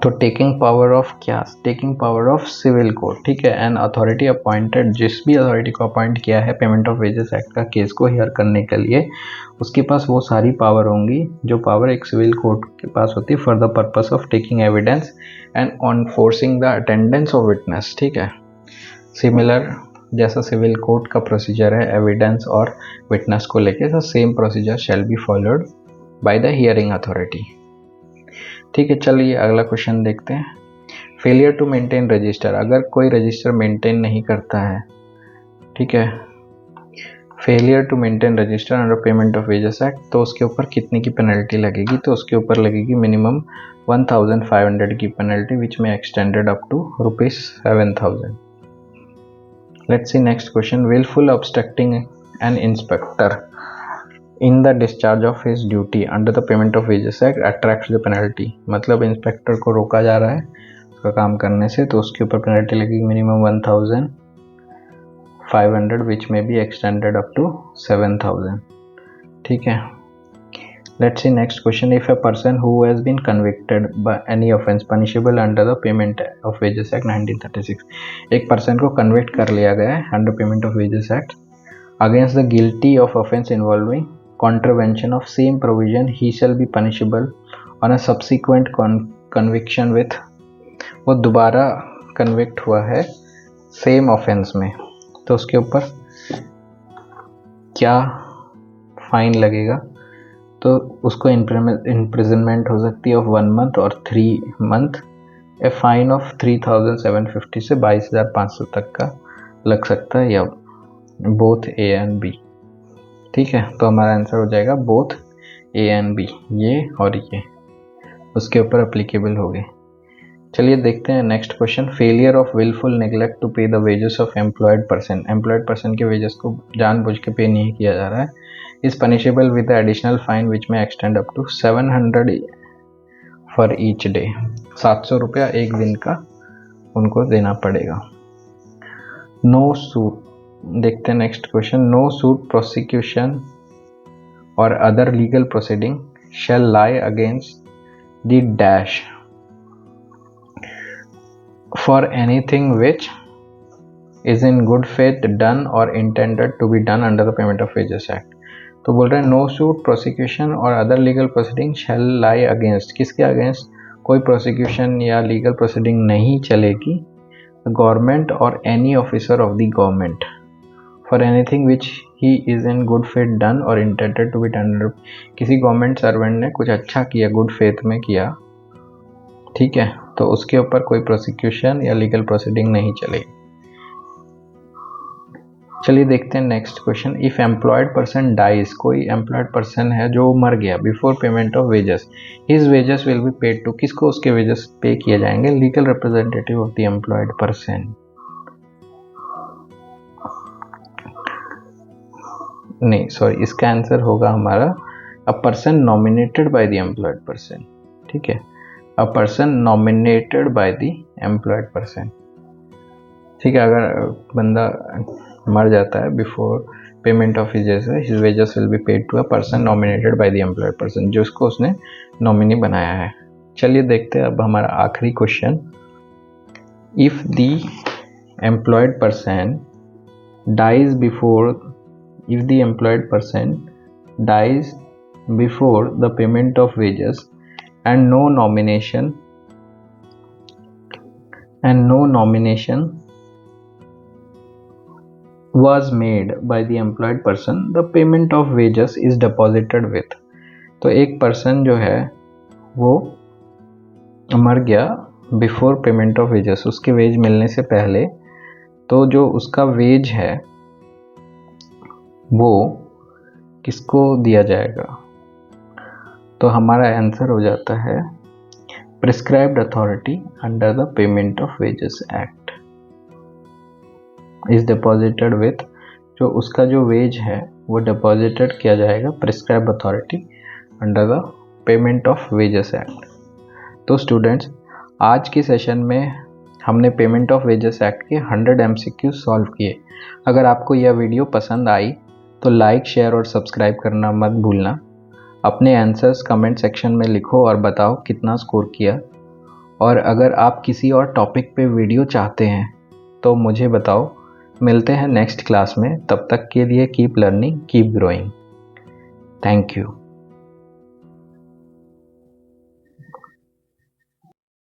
तो taking power of क्या? Taking power of civil court, ठीक है। An authority appointed, जिस भी authority को appoint किया है payment of wages act का केस को हियर करने के लिए, उसके पास वो सारी पावर होंगी जो पावर एक सिविल कोर्ट के पास होती है for the purpose of taking evidence and enforcing the attendance of witness, ठीक है। सिमिलर जैसा सिविल कोर्ट का प्रोसीजर है एविडेंस और विटनेस को लेके, तो same procedure shall be followed by the hearing authority, ठीक है। चलिए अगला क्वेश्चन देखते हैं। फेलियर टू मेंटेन रजिस्टर, अगर कोई रजिस्टर मेंटेन नहीं करता है, ठीक है, failure to maintain register under payment of wages act, तो उसके ऊपर कितनी की पेनल्टी लगेगी? तो उसके ऊपर लगेगी मिनिमम 1500 की पेनल्टी विच में extended up to ₹7,000। Let's see next question. Willful obstructing an inspector in the discharge of his duty under the payment of wages act attracts the penalty। मतलब इंस्पेक्टर को रोका जा रहा है उसका काम करने से, तो उसके ऊपर पेनल्टी लगेगी मिनिमम 1500 विच में बी एक्सटेंडेड अप टू 7000, ठीक है। Let's see next question. If a person who has been convicted by any offense punishable under the Payment of Wages Act 1936, एक person को convict कर लिया गया है under Payment of Wages Act against the guilty of offense involving contravention of same provision, he shall be punishable on a subsequent conviction with, वो दोबारा convict हुआ है same offense में, तो उसके ऊपर क्या फाइन लगेगा? तो उसको इम्प्रिजनमेंट हो सकती है ऑफ 1 मंथ और 3 मंथ, ए फाइन ऑफ 3750 से 22,500 तक का लग सकता है, या बोथ ए एंड बी। ठीक है, तो हमारा आंसर हो जाएगा बोथ ए एंड बी, ये और ये उसके ऊपर अप्लीकेबल हो गए। चलिए देखते हैं next question. Failure of wilful neglect to pay the wages of employed person, employed person के वेजेस को जानबूझ के पे नहीं किया जा रहा है, is punishable with the additional fine which may extend up to 700 for each day, 700 रुपया एक दिन का उनको देना पड़ेगा। नो सूट, देखते हैं next question. No suit prosecution or other legal proceeding shall lie against the dash for anything which is in good faith done or intended to be done under the Payment of Wages Act। तो बोल रहे हैं no suit prosecution or other legal proceeding shell lie against, किसके against? कोई prosecution या legal proceeding नहीं चलेगी government और any officer of the government for anything which he is in good faith done और इंटेंडेड टू बी डन। किसी government servant ने कुछ अच्छा किया, गुड फेथ में किया, ठीक है, तो उसके ऊपर कोई प्रोसिक्यूशन या लीगल प्रोसीडिंग नहीं चलेगी। चलिए देखते हैं next question. If employed person dies, कोई एम्प्लॉयड पर्सन है जो मर गया before payment of wages, his wages will be paid to, किसको उसके वेजेस पे किए जाएंगे? Legal representative of the employed person. नहीं सॉरी, इसका आंसर होगा हमारा a person nominated by the employed person. ठीक है, a person nominated by the employed person. ठीक है, अगर बंदा मर जाता है before payment of his wages will be paid to a person nominated by the employed person, जो उसको उसने नॉमिनी बनाया है। चलिए देखते हैं अब हमारा आखिरी question. If the employed person dies before, if the employed person dies before the payment of wages and no nomination was made by the employed person, the payment of wages is deposited with। तो एक person जो है वो मर गया before payment of wages, उसके veg मिलने से पहले, तो जो उसका वेज है वो किसको दिया जाएगा? तो हमारा आंसर हो जाता है prescribed authority under the payment of wages act is deposited with, जो उसका जो वेज है वो डिपॉजिटेड किया जाएगा prescribe authority under the payment of wages act. तो स्टूडेंट्स, आज की सेशन में हमने पेमेंट ऑफ वेजेस एक्ट के 100 MCQ सॉल्व किए। अगर आपको यह वीडियो पसंद आई तो लाइक, शेयर और सब्सक्राइब करना मत भूलना। अपने आंसर्स कमेंट सेक्शन में लिखो और बताओ कितना स्कोर किया, और अगर आप किसी और टॉपिक पे वीडियो चाहते हैं तो मुझे बताओ। मिलते हैं नेक्स्ट क्लास में, तब तक के लिए keep learning, keep growing. Thank you.